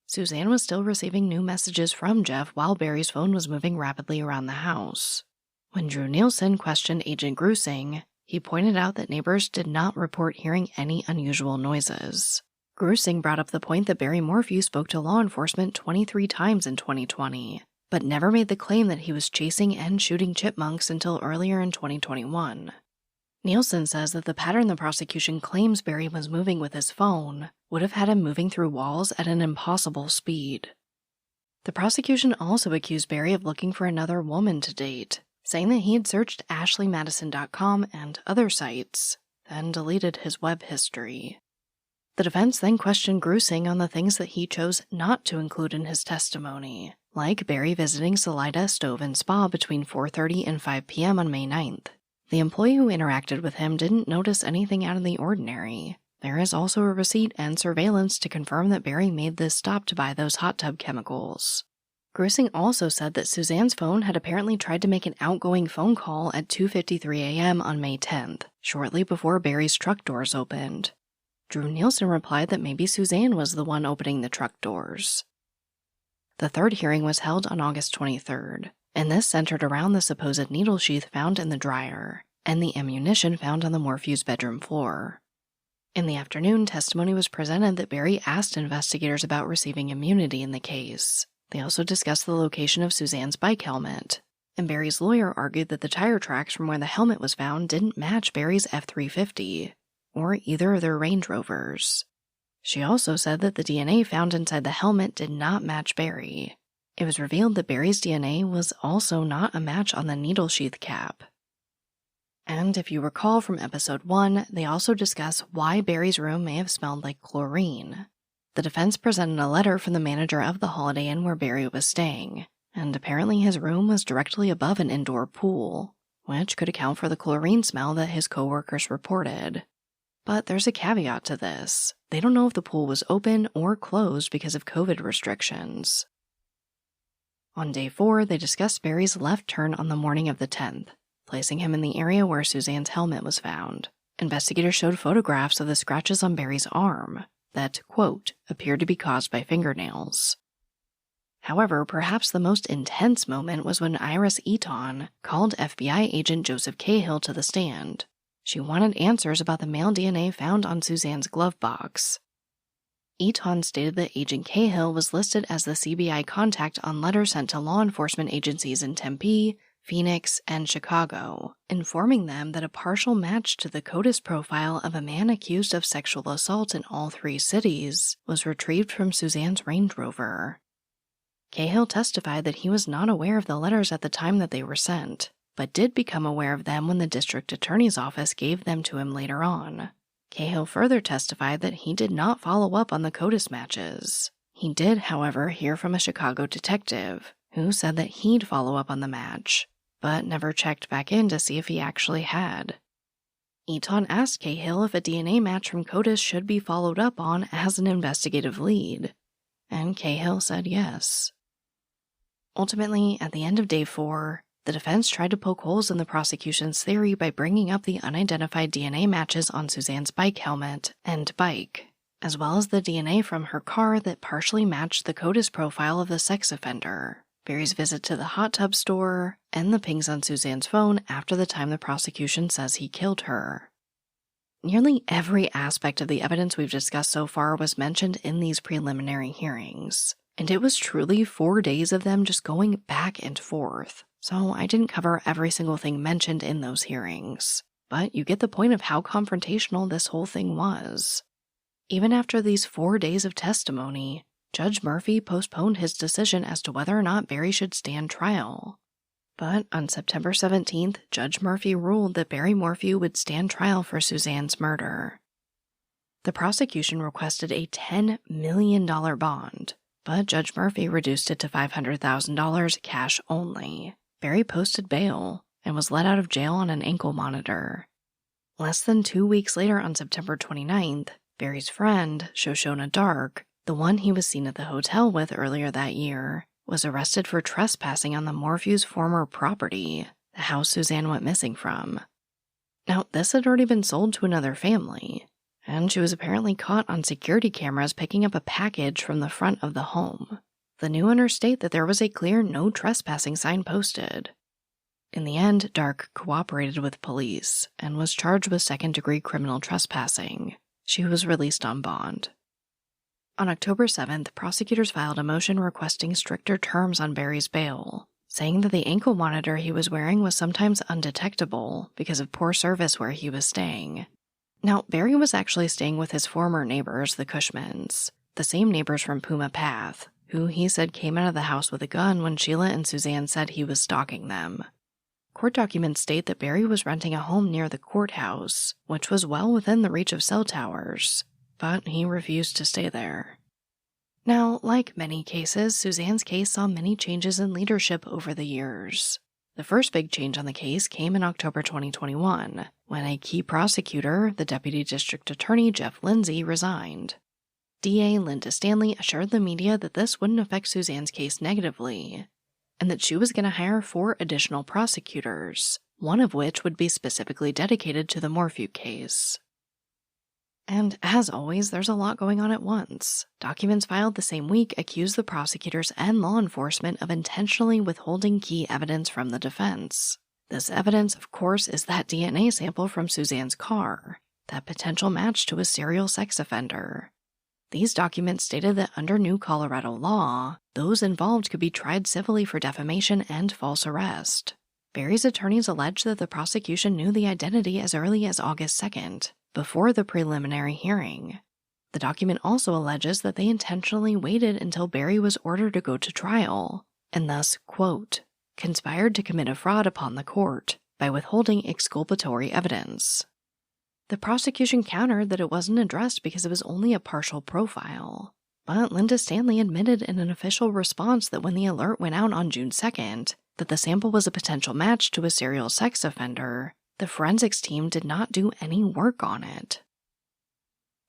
Suzanne was still receiving new messages from Jeff while Barry's phone was moving rapidly around the house. When Drew Nielsen questioned Agent Grusing, he pointed out that neighbors did not report hearing any unusual noises. Grusing brought up the point that Barry Morphew spoke to law enforcement 23 times in 2020, but never made the claim that he was chasing and shooting chipmunks until earlier in 2021. Nielsen says that the pattern the prosecution claims Barry was moving with his phone would have had him moving through walls at an impossible speed. The prosecution also accused Barry of looking for another woman to date, saying that he had searched ashleymadison.com and other sites, then deleted his web history. The defense then questioned Grusing on the things that he chose not to include in his testimony, like Barry visiting Salida Stove and Spa between 4:30 and 5 p.m. on May 9th. The employee who interacted with him didn't notice anything out of the ordinary. There is also a receipt and surveillance to confirm that Barry made this stop to buy those hot tub chemicals. Grusing also said that Suzanne's phone had apparently tried to make an outgoing phone call at 2:53 a.m. on May 10th, shortly before Barry's truck doors opened. Drew Nielsen replied that maybe Suzanne was the one opening the truck doors. The third hearing was held on August 23rd, and this centered around the supposed needle sheath found in the dryer and the ammunition found on the Morphew's bedroom floor. In the afternoon, testimony was presented that Barry asked investigators about receiving immunity in the case. They also discussed the location of Suzanne's bike helmet, and Barry's lawyer argued that the tire tracks from where the helmet was found didn't match Barry's F-350, or either of their Range Rovers. She also said that the DNA found inside the helmet did not match Barry. It was revealed that Barry's DNA was also not a match on the needle sheath cap. And if you recall from episode 1, they also discuss why Barry's room may have smelled like chlorine. The defense presented a letter from the manager of the Holiday Inn where Barry was staying, and apparently his room was directly above an indoor pool, which could account for the chlorine smell that his coworkers reported. But there's a caveat to this. They don't know if the pool was open or closed because of COVID restrictions. On day 4, they discussed Barry's left turn on the morning of the 10th, placing him in the area where Suzanne's helmet was found. Investigators showed photographs of the scratches on Barry's arm that, quote, appeared to be caused by fingernails. However, perhaps the most intense moment was when Iris Eaton called FBI agent Joseph Cahill to the stand. She wanted answers about the male DNA found on Suzanne's glove box. Eaton stated that Agent Cahill was listed as the CBI contact on letters sent to law enforcement agencies in Tempe, Phoenix, and Chicago, informing them that a partial match to the CODIS profile of a man accused of sexual assault in all 3 cities was retrieved from Suzanne's Range Rover. Cahill testified that he was not aware of the letters at the time that they were sent, but did become aware of them when the district attorney's office gave them to him later on. Cahill further testified that he did not follow up on the CODIS matches. He did, however, hear from a Chicago detective who said that he'd follow up on the match, but never checked back in to see if he actually had. Eaton asked Cahill if a DNA match from CODIS should be followed up on as an investigative lead, and Cahill said yes. Ultimately, at the end of day 4, the defense tried to poke holes in the prosecution's theory by bringing up the unidentified DNA matches on Suzanne's bike helmet and bike, as well as the DNA from her car that partially matched the CODIS profile of the sex offender, Barry's visit to the hot tub store, and the pings on Suzanne's phone after the time the prosecution says he killed her. Nearly every aspect of the evidence we've discussed so far was mentioned in these preliminary hearings, and it was truly 4 days of them just going back and forth. So I didn't cover every single thing mentioned in those hearings, but you get the point of how confrontational this whole thing was. Even after these 4 days of testimony, Judge Murphy postponed his decision as to whether or not Barry should stand trial. But on September 17th, Judge Murphy ruled that Barry Morphew would stand trial for Suzanne's murder. The prosecution requested a $10 million bond, but Judge Murphy reduced it to $500,000 cash only. Barry posted bail and was let out of jail on an ankle monitor. Less than 2 weeks later, on September 29th, Barry's friend, Shoshona Dark, the one he was seen at the hotel with earlier that year, was arrested for trespassing on the Morphew's former property, the house Suzanne went missing from. Now, this had already been sold to another family, and she was apparently caught on security cameras picking up a package from the front of the home. The new owners state that there was a clear no trespassing sign posted. In the end, Dark cooperated with police and was charged with second-degree criminal trespassing. She was released on bond. On October 7th, prosecutors filed a motion requesting stricter terms on Barry's bail, saying that the ankle monitor he was wearing was sometimes undetectable because of poor service where he was staying. Now, Barry was actually staying with his former neighbors, the Cushmans, the same neighbors from Puma Path, who he said came out of the house with a gun when Sheila and Suzanne said he was stalking them. Court documents state that Barry was renting a home near the courthouse, which was well within the reach of cell towers, but he refused to stay there. Now, like many cases, Suzanne's case saw many changes in leadership over the years. The first big change on the case came in October 2021, when a key prosecutor, the Deputy District Attorney Jeff Lindsay, resigned. DA Linda Stanley assured the media that this wouldn't affect Suzanne's case negatively, and that she was going to hire 4 additional prosecutors, one of which would be specifically dedicated to the Morphew case. And as always, there's a lot going on at once. Documents filed the same week accuse the prosecutors and law enforcement of intentionally withholding key evidence from the defense. This evidence, of course, is that DNA sample from Suzanne's car, that potential match to a serial sex offender. These documents stated that under new Colorado law, those involved could be tried civilly for defamation and false arrest. Barry's attorneys alleged that the prosecution knew the identity as early as August 2nd, before the preliminary hearing. The document also alleges that they intentionally waited until Barry was ordered to go to trial, and thus, quote, conspired to commit a fraud upon the court by withholding exculpatory evidence. The prosecution countered that it wasn't addressed because it was only a partial profile, but Linda Stanley admitted in an official response that when the alert went out on June 2nd, that the sample was a potential match to a serial sex offender, the forensics team did not do any work on it.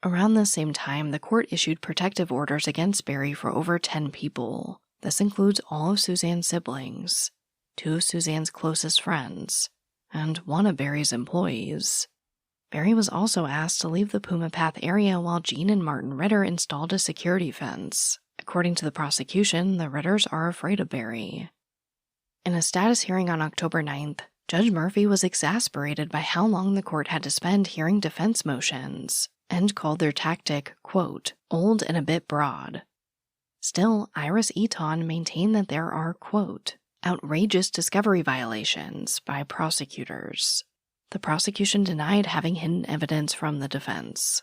Around the same time, the court issued protective orders against Barry for over 10 people. This includes all of Suzanne's siblings, 2 of Suzanne's closest friends, and 1 of Barry's employees. Barry was also asked to leave the Puma Path area while Jean and Martin Ritter installed a security fence. According to the prosecution, the Ritters are afraid of Barry. In a status hearing on October 9th, Judge Murphy was exasperated by how long the court had to spend hearing defense motions, and called their tactic, quote, old and a bit broad. Still, Iris Eaton maintained that there are, quote, outrageous discovery violations by prosecutors. The prosecution denied having hidden evidence from the defense.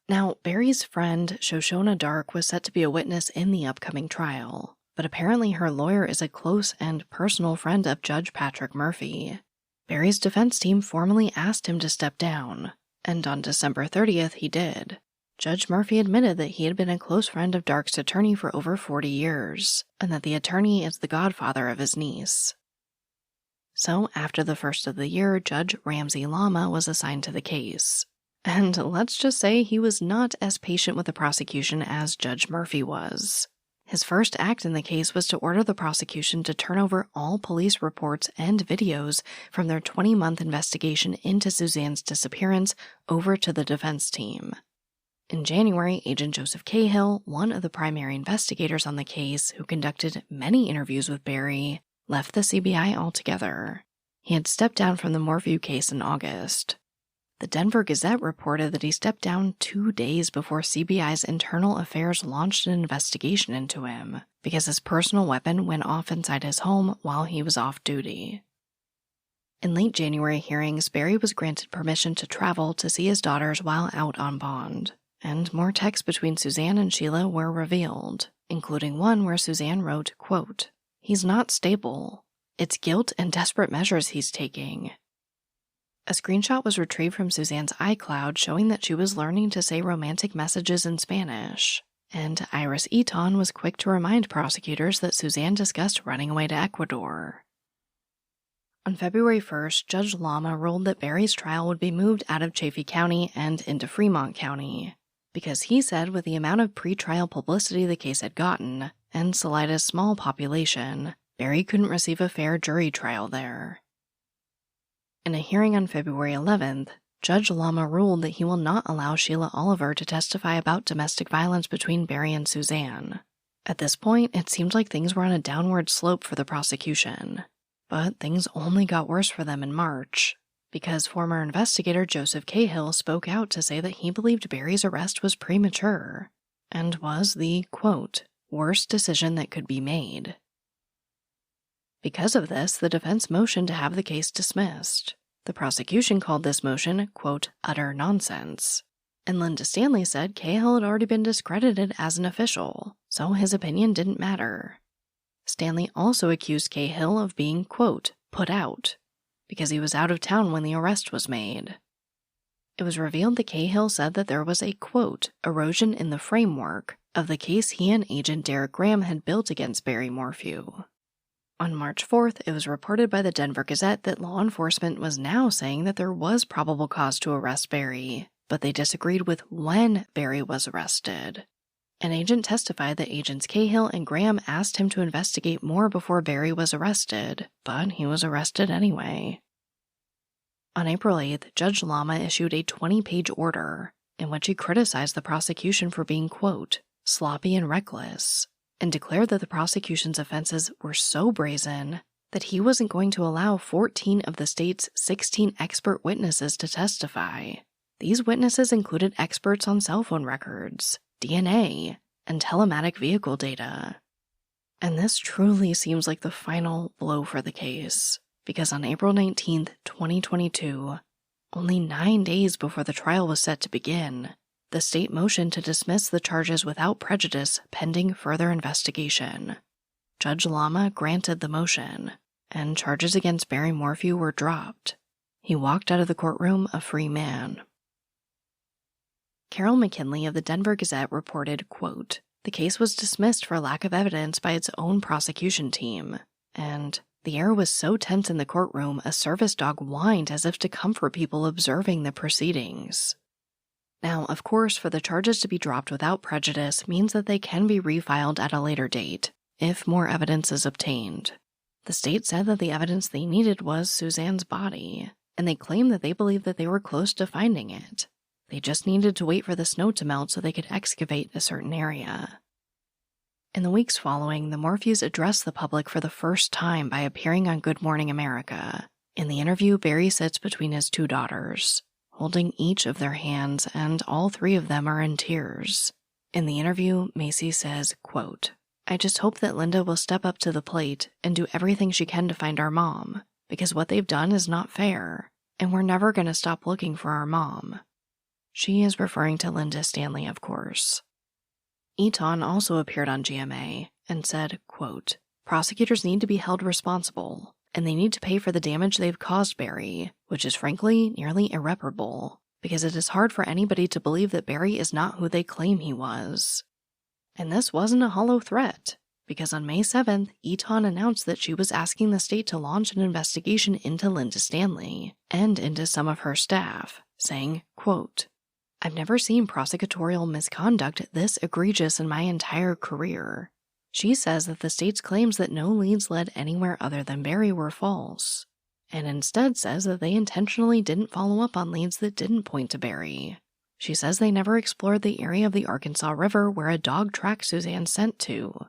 Now, Barry's friend, Shoshona Dark, was set to be a witness in the upcoming trial, but apparently her lawyer is a close and personal friend of Judge Patrick Murphy. Barry's defense team formally asked him to step down, and on December 30th he did. Judge Murphy admitted that he had been a close friend of Dark's attorney for over 40 years, and that the attorney is the godfather of his niece. So, after the first of the year, Judge Ramsey Lama was assigned to the case. And let's just say he was not as patient with the prosecution as Judge Murphy was. His first act in the case was to order the prosecution to turn over all police reports and videos from their 20-month investigation into Suzanne's disappearance over to the defense team. In January, Agent Joseph Cahill, one of the primary investigators on the case who conducted many interviews with Barry, left the CBI altogether. He had stepped down from the Morphew case in August. The Denver Gazette reported that he stepped down 2 days before CBI's internal affairs launched an investigation into him because his personal weapon went off inside his home while he was off duty. In late January hearings, Barry was granted permission to travel to see his daughters while out on bond, and more texts between Suzanne and Sheila were revealed, including one where Suzanne wrote, quote, he's not stable. It's guilt and desperate measures he's taking. A screenshot was retrieved from Suzanne's iCloud showing that she was learning to say romantic messages in Spanish, and Iris Eaton was quick to remind prosecutors that Suzanne discussed running away to Ecuador. On February 1st, Judge Lama ruled that Barry's trial would be moved out of Chaffee County and into Fremont County, because he said with the amount of pre-trial publicity the case had gotten, and Salida's small population, Barry couldn't receive a fair jury trial there. In a hearing on February 11th, Judge Lama ruled that he will not allow Sheila Oliver to testify about domestic violence between Barry and Suzanne. At this point, it seemed like things were on a downward slope for the prosecution. But things only got worse for them in March, because former investigator Joseph Cahill spoke out to say that he believed Barry's arrest was premature and was the, quote, worst decision that could be made. Because of this, the defense motioned to have the case dismissed. The prosecution called this motion, quote, utter nonsense. And Linda Stanley said Cahill had already been discredited as an official, so his opinion didn't matter. Stanley also accused Cahill of being, quote, put out, because he was out of town when the arrest was made. It was revealed that Cahill said that there was a, quote, erosion in the framework of the case he and Agent Derek Graham had built against Barry Morphew. On March 4th, it was reported by the Denver Gazette that law enforcement was now saying that there was probable cause to arrest Barry, but they disagreed with when Barry was arrested. An agent testified that Agents Cahill and Graham asked him to investigate more before Barry was arrested, but he was arrested anyway. On April 8th, Judge Lama issued a 20-page order in which he criticized the prosecution for being, quote, sloppy and reckless, and declared that the prosecution's offenses were so brazen that he wasn't going to allow 14 of the state's 16 expert witnesses to testify. These witnesses included experts on cell phone records, DNA, and telematic vehicle data. And this truly seems like the final blow for the case, because on April 19th, 2022, only 9 days before the trial was set to begin, the state motioned to dismiss the charges without prejudice pending further investigation. Judge Lama granted the motion, and charges against Barry Morphew were dropped. He walked out of the courtroom a free man. Carol McKinley of the Denver Gazette reported, quote, the case was dismissed for lack of evidence by its own prosecution team, and the air was so tense in the courtroom a service dog whined as if to comfort people observing the proceedings. Now, of course, for the charges to be dropped without prejudice means that they can be refiled at a later date, if more evidence is obtained. The state said that the evidence they needed was Suzanne's body, and they claimed that they believed that they were close to finding it. They just needed to wait for the snow to melt so they could excavate a certain area. In the weeks following, the Morphews addressed the public for the first time by appearing on Good Morning America. In the interview, Barry sits between his two daughters, holding each of their hands, and all three of them are in tears. In the interview, Macy says, quote, I just hope that Linda will step up to the plate and do everything she can to find our mom, because what they've done is not fair, and we're never going to stop looking for our mom. She is referring to Linda Stanley, of course. Eaton also appeared on GMA and said, quote, prosecutors need to be held responsible, and they need to pay for the damage they've caused Barry, which is frankly nearly irreparable, because it is hard for anybody to believe that Barry is not who they claim he was. And this wasn't a hollow threat, because on May 7th, Eaton announced that she was asking the state to launch an investigation into Linda Stanley and into some of her staff, saying, quote, I've never seen prosecutorial misconduct this egregious in my entire career. She says that the state's claims that no leads led anywhere other than Barry were false, and instead says that they intentionally didn't follow up on leads that didn't point to Barry. She says they never explored the area of the Arkansas River where a dog track Suzanne sent to,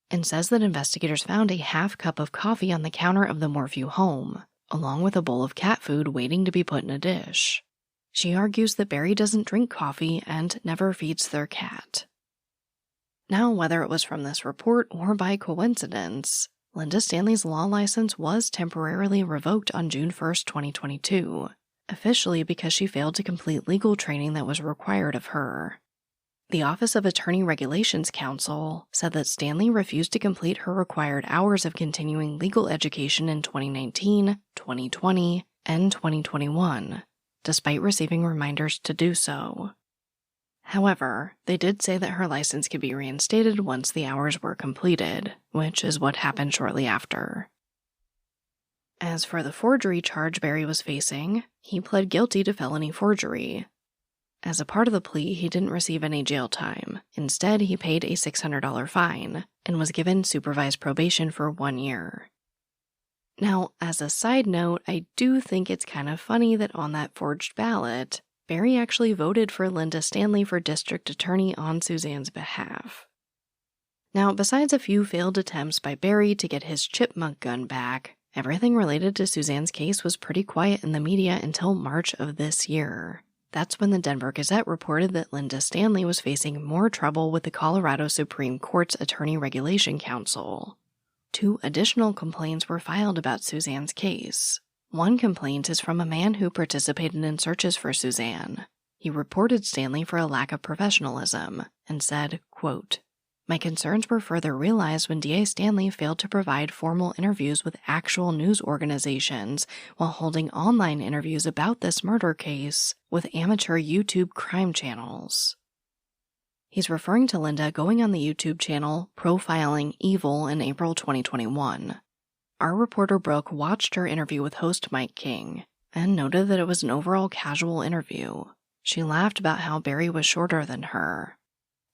and says that investigators found a half cup of coffee on the counter of the Morphew home, along with a bowl of cat food waiting to be put in a dish. She argues that Barry doesn't drink coffee and never feeds their cat. Now, whether it was from this report or by coincidence, Linda Stanley's law license was temporarily revoked on June 1st, 2022, officially because she failed to complete legal training that was required of her. The Office of Attorney Regulations Counsel said that Stanley refused to complete her required hours of continuing legal education in 2019, 2020, and 2021, despite receiving reminders to do so. However, they did say that her license could be reinstated once the hours were completed, which is what happened shortly after. As for the forgery charge Barry was facing, he pled guilty to felony forgery. As a part of the plea, he didn't receive any jail time. Instead, he paid a $600 fine and was given supervised probation for 1 year. Now, as a side note, I do think it's kind of funny that on that forged ballot, Barry actually voted for Linda Stanley for district attorney on Suzanne's behalf. Now, besides a few failed attempts by Barry to get his chipmunk gun back, everything related to Suzanne's case was pretty quiet in the media until March of this year. That's when the Denver Gazette reported that Linda Stanley was facing more trouble with the Colorado Supreme Court's Attorney Regulation Council. 2 additional complaints were filed about Suzanne's case. One complaint is from a man who participated in searches for Suzanne. He reported Stanley for a lack of professionalism and said, quote, "My concerns were further realized when DA Stanley failed to provide formal interviews with actual news organizations while holding online interviews about this murder case with amateur YouTube crime channels." He's referring to Linda going on the YouTube channel Profiling Evil in April 2021. Our reporter Brooke watched her interview with host Mike King and noted that it was an overall casual interview. She laughed about how Barry was shorter than her,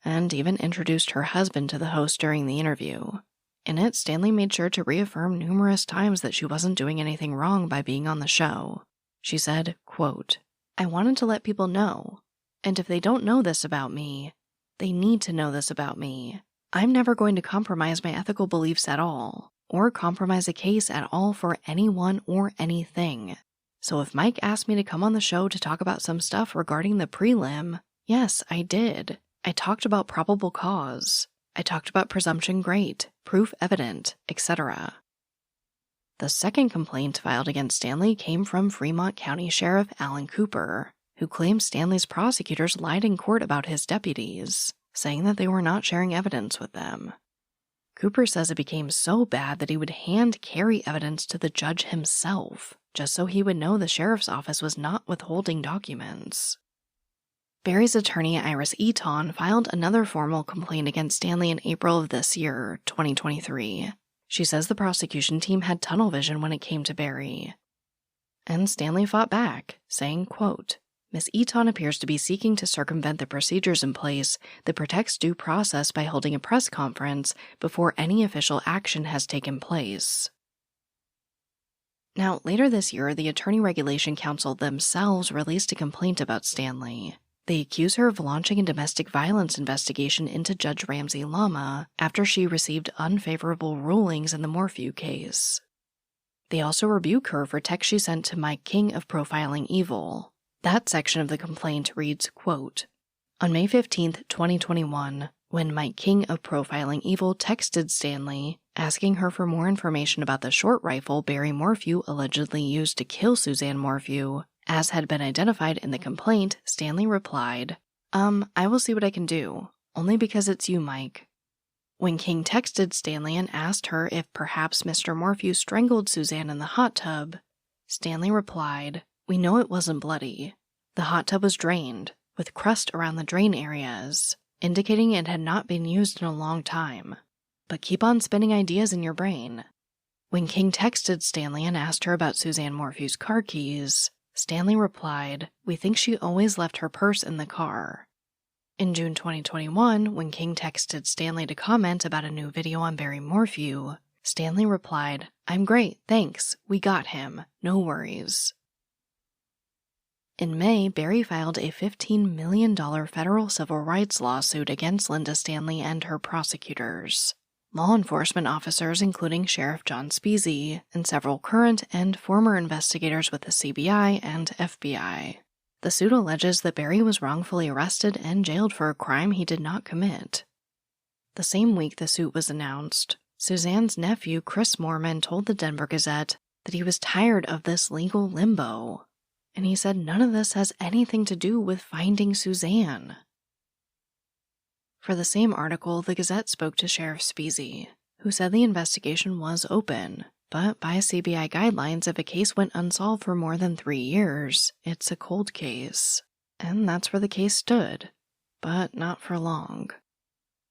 and even introduced her husband to the host during the interview. In it, Stanley made sure to reaffirm numerous times that she wasn't doing anything wrong by being on the show. She said, quote, "I wanted to let people know, and if they don't know this about me, they need to know this about me. I'm never going to compromise my ethical beliefs at all, or compromise a case at all for anyone or anything. So if Mike asked me to come on the show to talk about some stuff regarding the prelim, yes, I did. I talked about probable cause. I talked about presumption great, proof evident, etc." The second complaint filed against Stanley came from Fremont County Sheriff Alan Cooper, who claimed Stanley's prosecutors lied in court about his deputies, saying that they were not sharing evidence with them. Cooper says it became so bad that he would hand carry evidence to the judge himself, just so he would know the sheriff's office was not withholding documents. Barry's attorney Iris Eaton filed another formal complaint against Stanley in April of this year, 2023. She says the prosecution team had tunnel vision when it came to Barry. And Stanley fought back, saying, quote, "Ms. Eaton appears to be seeking to circumvent the procedures in place that protects due process by holding a press conference before any official action has taken place." Now, later this year, the Attorney Regulation Council themselves released a complaint about Stanley. They accuse her of launching a domestic violence investigation into Judge Ramsey Lama after she received unfavorable rulings in the Morphew case. They also rebuke her for text she sent to Mike King of Profiling Evil. That section of the complaint reads, quote, "On May 15, 2021, when Mike King of Profiling Evil texted Stanley, asking her for more information about the short rifle Barry Morphew allegedly used to kill Suzanne Morphew, as had been identified in the complaint, Stanley replied, I will see what I can do, only because it's you, Mike." When King texted Stanley and asked her if perhaps Mr. Morphew strangled Suzanne in the hot tub, Stanley replied, "We know it wasn't bloody. The hot tub was drained, with crust around the drain areas, indicating it had not been used in a long time. But keep on spinning ideas in your brain." When King texted Stanley and asked her about Suzanne Morphew's car keys, Stanley replied, "We think she always left her purse in the car." In June 2021, when King texted Stanley to comment about a new video on Barry Morphew, Stanley replied, "I'm great, thanks. We got him. No worries." In May, Barry filed a $15 million federal civil rights lawsuit against Linda Stanley and her prosecutors. Law enforcement officers, including Sheriff John Speasy, and several current and former investigators with the CBI and FBI. The suit alleges that Barry was wrongfully arrested and jailed for a crime he did not commit. The same week the suit was announced, Suzanne's nephew, Chris Moorman, told the Denver Gazette that he was tired of this legal limbo, and he said none of this has anything to do with finding Suzanne. For the same article, the Gazette spoke to Sheriff Speasy, who said the investigation was open, but by CBI guidelines, if a case went unsolved for more than 3 years, it's a cold case. And that's where the case stood, but not for long.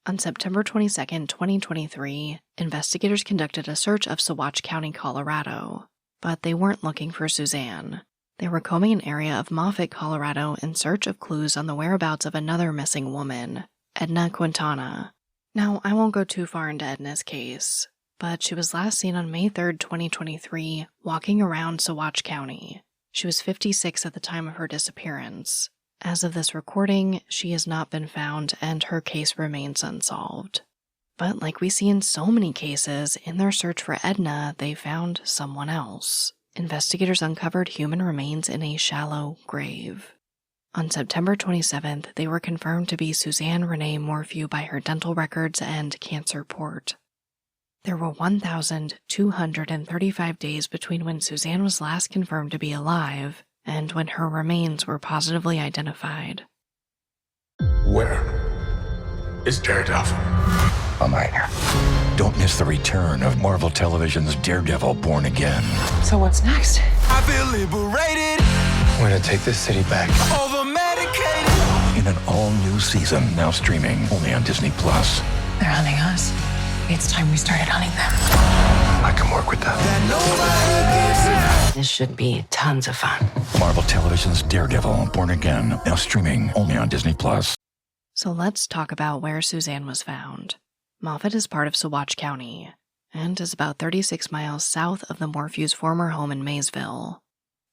On September 22, 2023, investigators conducted a search of Saguache County, Colorado, but they weren't looking for Suzanne. They were combing an area of Moffett, Colorado in search of clues on the whereabouts of another missing woman, Edna Quintana. Now, I won't go too far into Edna's case. but she was last seen on May 3, 2023, walking around Saguache County. She was 56 at the time of her disappearance. As of this recording, she has not been found and her case remains unsolved. But like we see in so many cases, in their search for Edna, they found someone else. Investigators uncovered human remains in a shallow grave. On September 27th, they were confirmed to be Suzanne Renee Morphew by her dental records and cancer report. There were 1,235 days between when Suzanne was last confirmed to be alive and when her remains were positively identified. Where is Daredevil? I'm right here. Don't miss the return of Marvel Television's Daredevil Born Again. So what's next? I feel liberated. We're gonna take this city back. Over medicated. In an all-new season, now streaming only on Disney+. They're hunting us. It's time we started hunting them. I can work with that. This should be tons of fun. Marvel Television's Daredevil Born Again, now streaming only on Disney+. So let's talk about where Suzanne was found. Moffett is part of Saguache County and is about 36 miles south of the Morphew's former home in Maysville.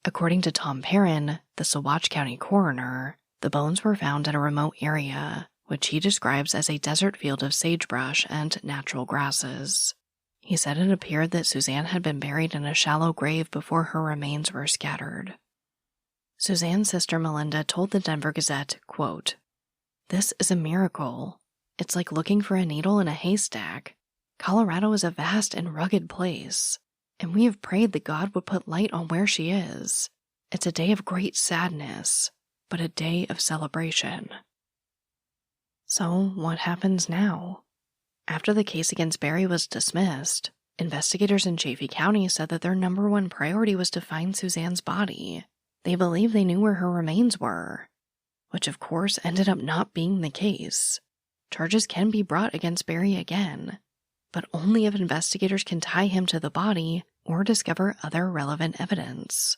According to Tom Perrin, the Saguache County coroner, the bones were found in a remote area, which he describes as a desert field of sagebrush and natural grasses. He said it appeared that Suzanne had been buried in a shallow grave before her remains were scattered. Suzanne's sister Melinda told the Denver Gazette, quote, "This is a miracle. It's like looking for a needle in a haystack. Colorado is a vast and rugged place, and we have prayed that God would put light on where she is. It's a day of great sadness, but a day of celebration." So, what happens now? After the case against Barry was dismissed, investigators in Chaffee County said that their number one priority was to find Suzanne's body. They believed they knew where her remains were, which of course ended up not being the case. Charges can be brought against Barry again, but only if investigators can tie him to the body or discover other relevant evidence.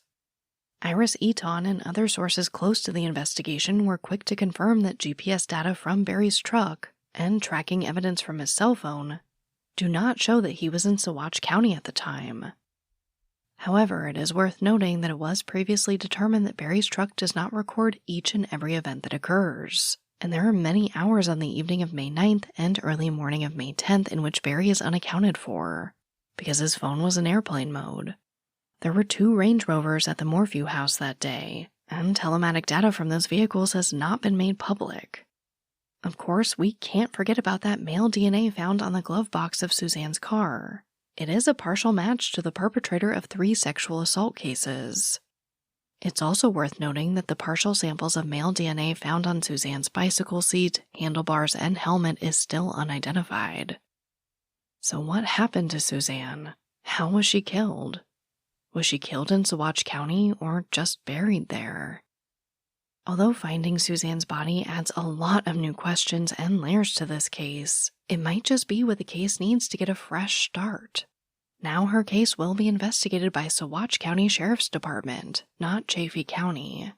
Iris Eaton and other sources close to the investigation were quick to confirm that GPS data from Barry's truck and tracking evidence from his cell phone do not show that he was in Saguache County at the time. However, it is worth noting that it was previously determined that Barry's truck does not record each and every event that occurs, and there are many hours on the evening of May 9th and early morning of May 10th in which Barry is unaccounted for, because his phone was in airplane mode. There were 2 Range Rovers at the Morphew house that day, and telematic data from those vehicles has not been made public. Of course, we can't forget about that male DNA found on the glove box of Suzanne's car. It is a partial match to the perpetrator of 3 sexual assault cases. It's also worth noting that the partial samples of male DNA found on Suzanne's bicycle seat, handlebars, and helmet is still unidentified. So what happened to Suzanne? How was she killed? Was she killed in Saguache County or just buried there? Although finding Suzanne's body adds a lot of new questions and layers to this case, it might just be what the case needs to get a fresh start. Now her case will be investigated by Saguache County Sheriff's Department, not Chaffee County.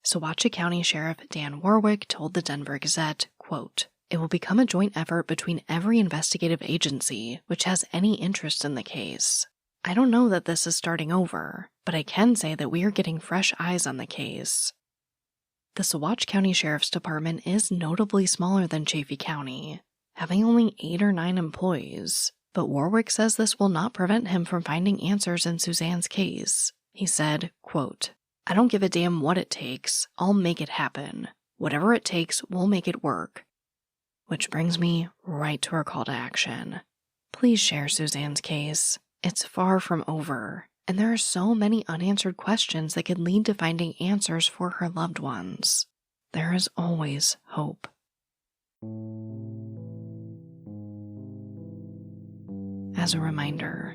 Saguache County Sheriff Dan Warwick told the Denver Gazette, quote, "It will become a joint effort between every investigative agency which has any interest in the case. I don't know that this is starting over, but I can say that we are getting fresh eyes on the case." The Saguache County Sheriff's Department is notably smaller than Chaffee County, having only 8 or 9 employees, but Warwick says this will not prevent him from finding answers in Suzanne's case. He said, quote, "I don't give a damn what it takes, I'll make it happen. Whatever it takes, we'll make it work." Which brings me right to our call to action. Please share Suzanne's case. It's far from over, and there are so many unanswered questions that could lead to finding answers for her loved ones. There is always hope. As a reminder,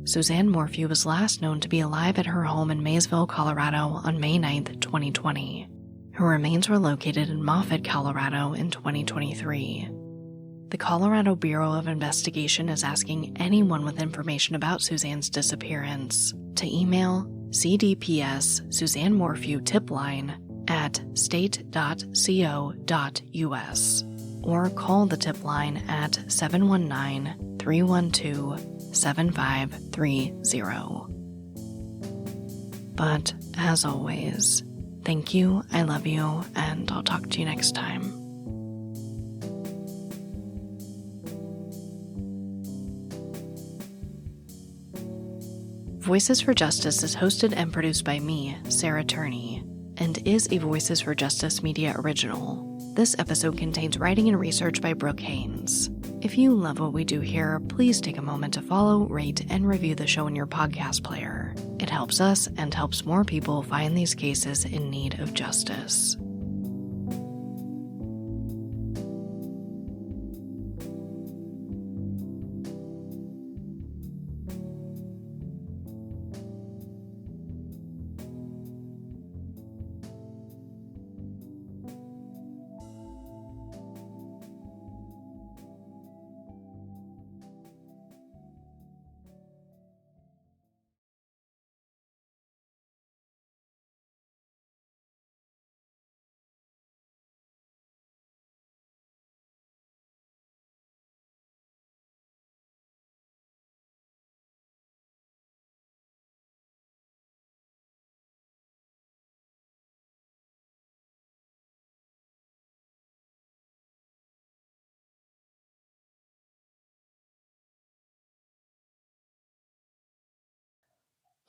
Suzanne Morphew was last known to be alive at her home in Maysville, Colorado on May 9th, 2020. Her remains were located in Moffett, Colorado in 2023. The Colorado Bureau of Investigation is asking anyone with information about Suzanne's disappearance to email CDPS Suzanne Morphew tipline at state.co.us or call the tip line at 719-3 312-7530. But as always, thank you, I love you, and I'll talk to you next time. Voices for Justice is hosted and produced by me, Sarah Turney, and is a Voices for Justice Media original. This episode contains writing and research by Brooke Haynes. If you love what we do here, please take a moment to follow, rate, and review the show in your podcast player. It helps us and helps more people find these cases in need of justice.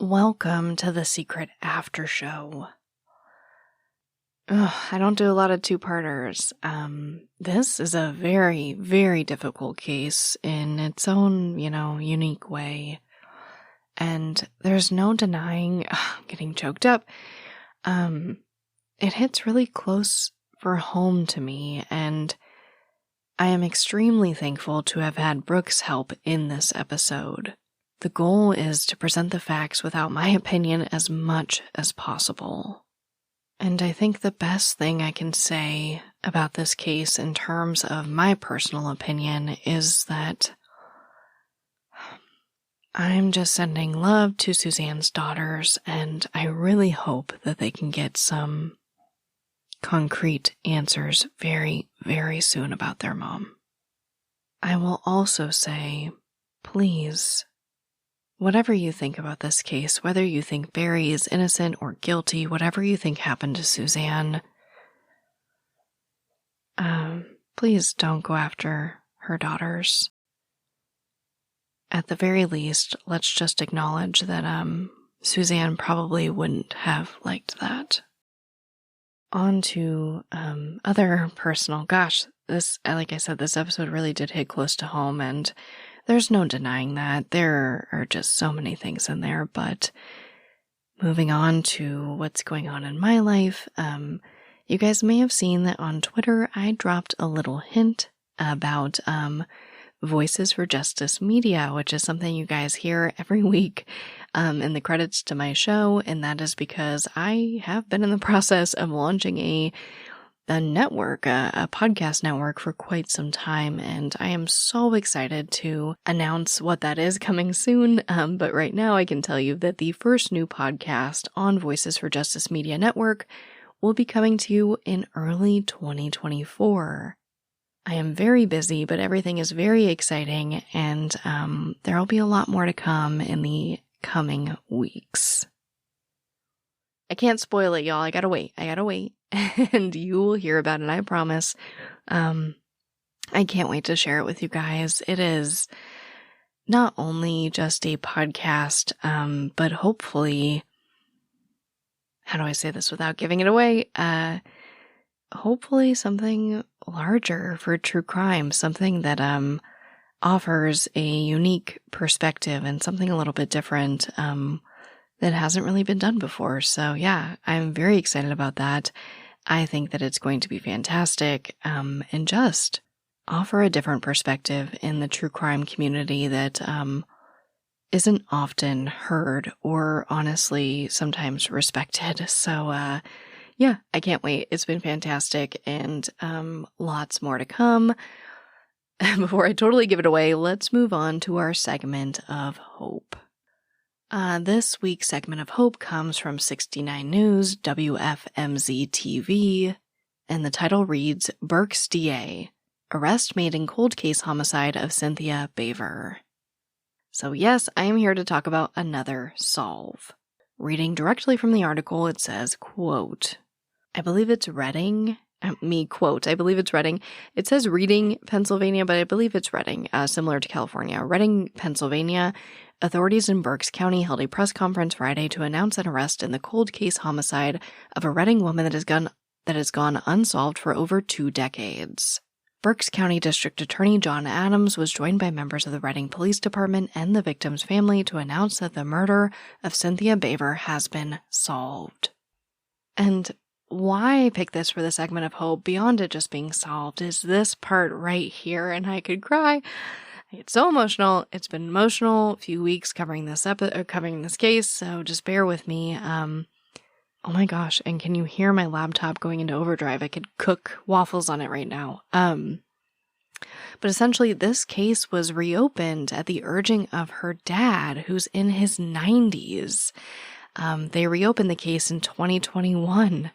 Welcome to the Secret After Show. I don't do a lot of two-parters. This is a very, very difficult case in its own, unique way. And there's no denying, I'm getting choked up. It hits really close for home to me, and I am extremely thankful to have had Brooke's help in this episode. The goal is to present the facts without my opinion as much as possible. And I think the best thing I can say about this case in terms of my personal opinion is that I'm just sending love to Suzanne's daughters, and I really hope that they can get some concrete answers very, very soon about their mom. I will also say, please, whatever you think about this case, whether you think Barry is innocent or guilty, whatever you think happened to Suzanne, please don't go after her daughters. At the very least, let's just acknowledge that Suzanne probably wouldn't have liked that. On to other personal, this, like I said, this episode really did hit close to home, and there's no denying that. There are just so many things in there, but moving on to what's going on in my life, you guys may have seen that on Twitter I dropped a little hint about Voices for Justice Media, which is something you guys hear every week in the credits to my show, and that is because I have been in the process of launching a network, a podcast network for quite some time, and I am so excited to announce what that is coming soon, but right now I can tell you that the first new podcast on Voices for Justice Media Network will be coming to you in early 2024. I am very busy, but everything is very exciting, and there will be a lot more to come in the coming weeks. I can't spoil it, y'all. I gotta wait. And you will hear about it, I promise. I can't wait to share it with you guys. It is not only just a podcast, but hopefully, how do I say this without giving it away? Hopefully something larger for true crime, something that offers a unique perspective and something a little bit different that hasn't really been done before. So yeah, I'm very excited about that. I think that it's going to be fantastic and just offer a different perspective in the true crime community that isn't often heard or honestly sometimes respected. So yeah, I can't wait. It's been fantastic and lots more to come. Before I totally give it away, let's move on to our segment of hope. This week's segment of hope comes from 69 News, WFMZ TV, and the title reads, Burke's DA, Arrest made in cold case homicide of Cynthia Baver. So yes, I am here to talk about another solve. Reading directly from the article, it says, quote, I believe it's Reading. I believe it's Reading. It says Reading, Pennsylvania, but I believe it's Reading, similar to California. Reading, Pennsylvania. Authorities in Berks County held a press conference Friday to announce an arrest in the cold case homicide of a Reading woman that has gone unsolved for over 2 decades. Berks County District Attorney John Adams was joined by members of the Reading Police Department and the victim's family to announce that the murder of Cynthia Baver has been solved. And why I picked this for the segment of hope, beyond it just being solved, is this part right here, and I could cry. I get so emotional. It's been emotional few weeks covering this case, so just bear with me. Oh my gosh, and can you hear my laptop going into overdrive? I could cook waffles on it right now. But essentially, this case was reopened at the urging of her dad, who's in his 90s. They reopened the case in 2021.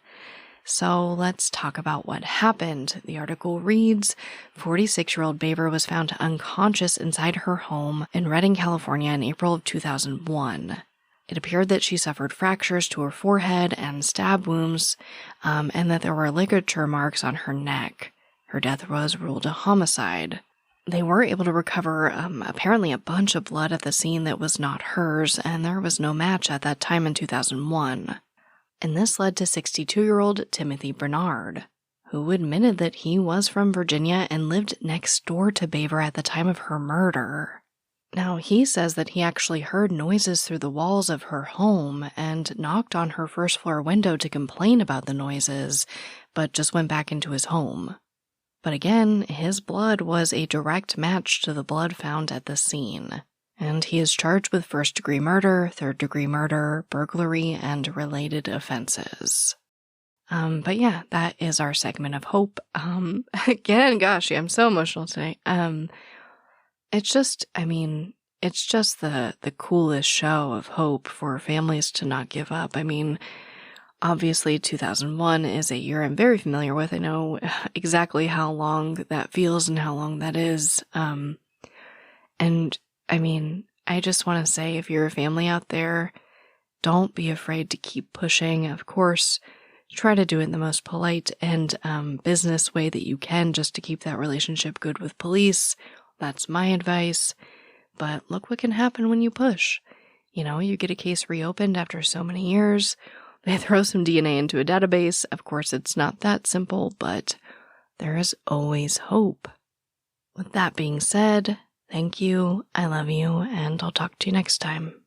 So let's talk about what happened. The article reads, 46-year-old Baver was found unconscious inside her home in Redding, California in April of 2001. It appeared that she suffered fractures to her forehead and stab wounds, and that there were ligature marks on her neck. Her death was ruled a homicide. They were able to recover apparently a bunch of blood at the scene that was not hers, and there was no match at that time in 2001. And this led to 62-year-old Timothy Bernard, who admitted that he was from Virginia and lived next door to Baver at the time of her murder. Now, he says that he actually heard noises through the walls of her home and knocked on her first floor window to complain about the noises, but just went back into his home. But again, his blood was a direct match to the blood found at the scene, and he is charged with first-degree murder, third-degree murder, burglary, and related offenses. But yeah, that is our segment of hope. Again, gosh, I'm so emotional today. It's just the coolest show of hope for families to not give up. I mean, obviously 2001 is a year I'm very familiar with. I know exactly how long that feels and how long that is. And I mean, I just want to say, if you're a family out there, don't be afraid to keep pushing. Of course, try to do it in the most polite and business way that you can, just to keep that relationship good with police. That's my advice. But look what can happen when you push. You know, you get a case reopened after so many years. They throw some DNA into a database. Of course, it's not that simple, but there is always hope. With that being said, thank you, I love you, and I'll talk to you next time.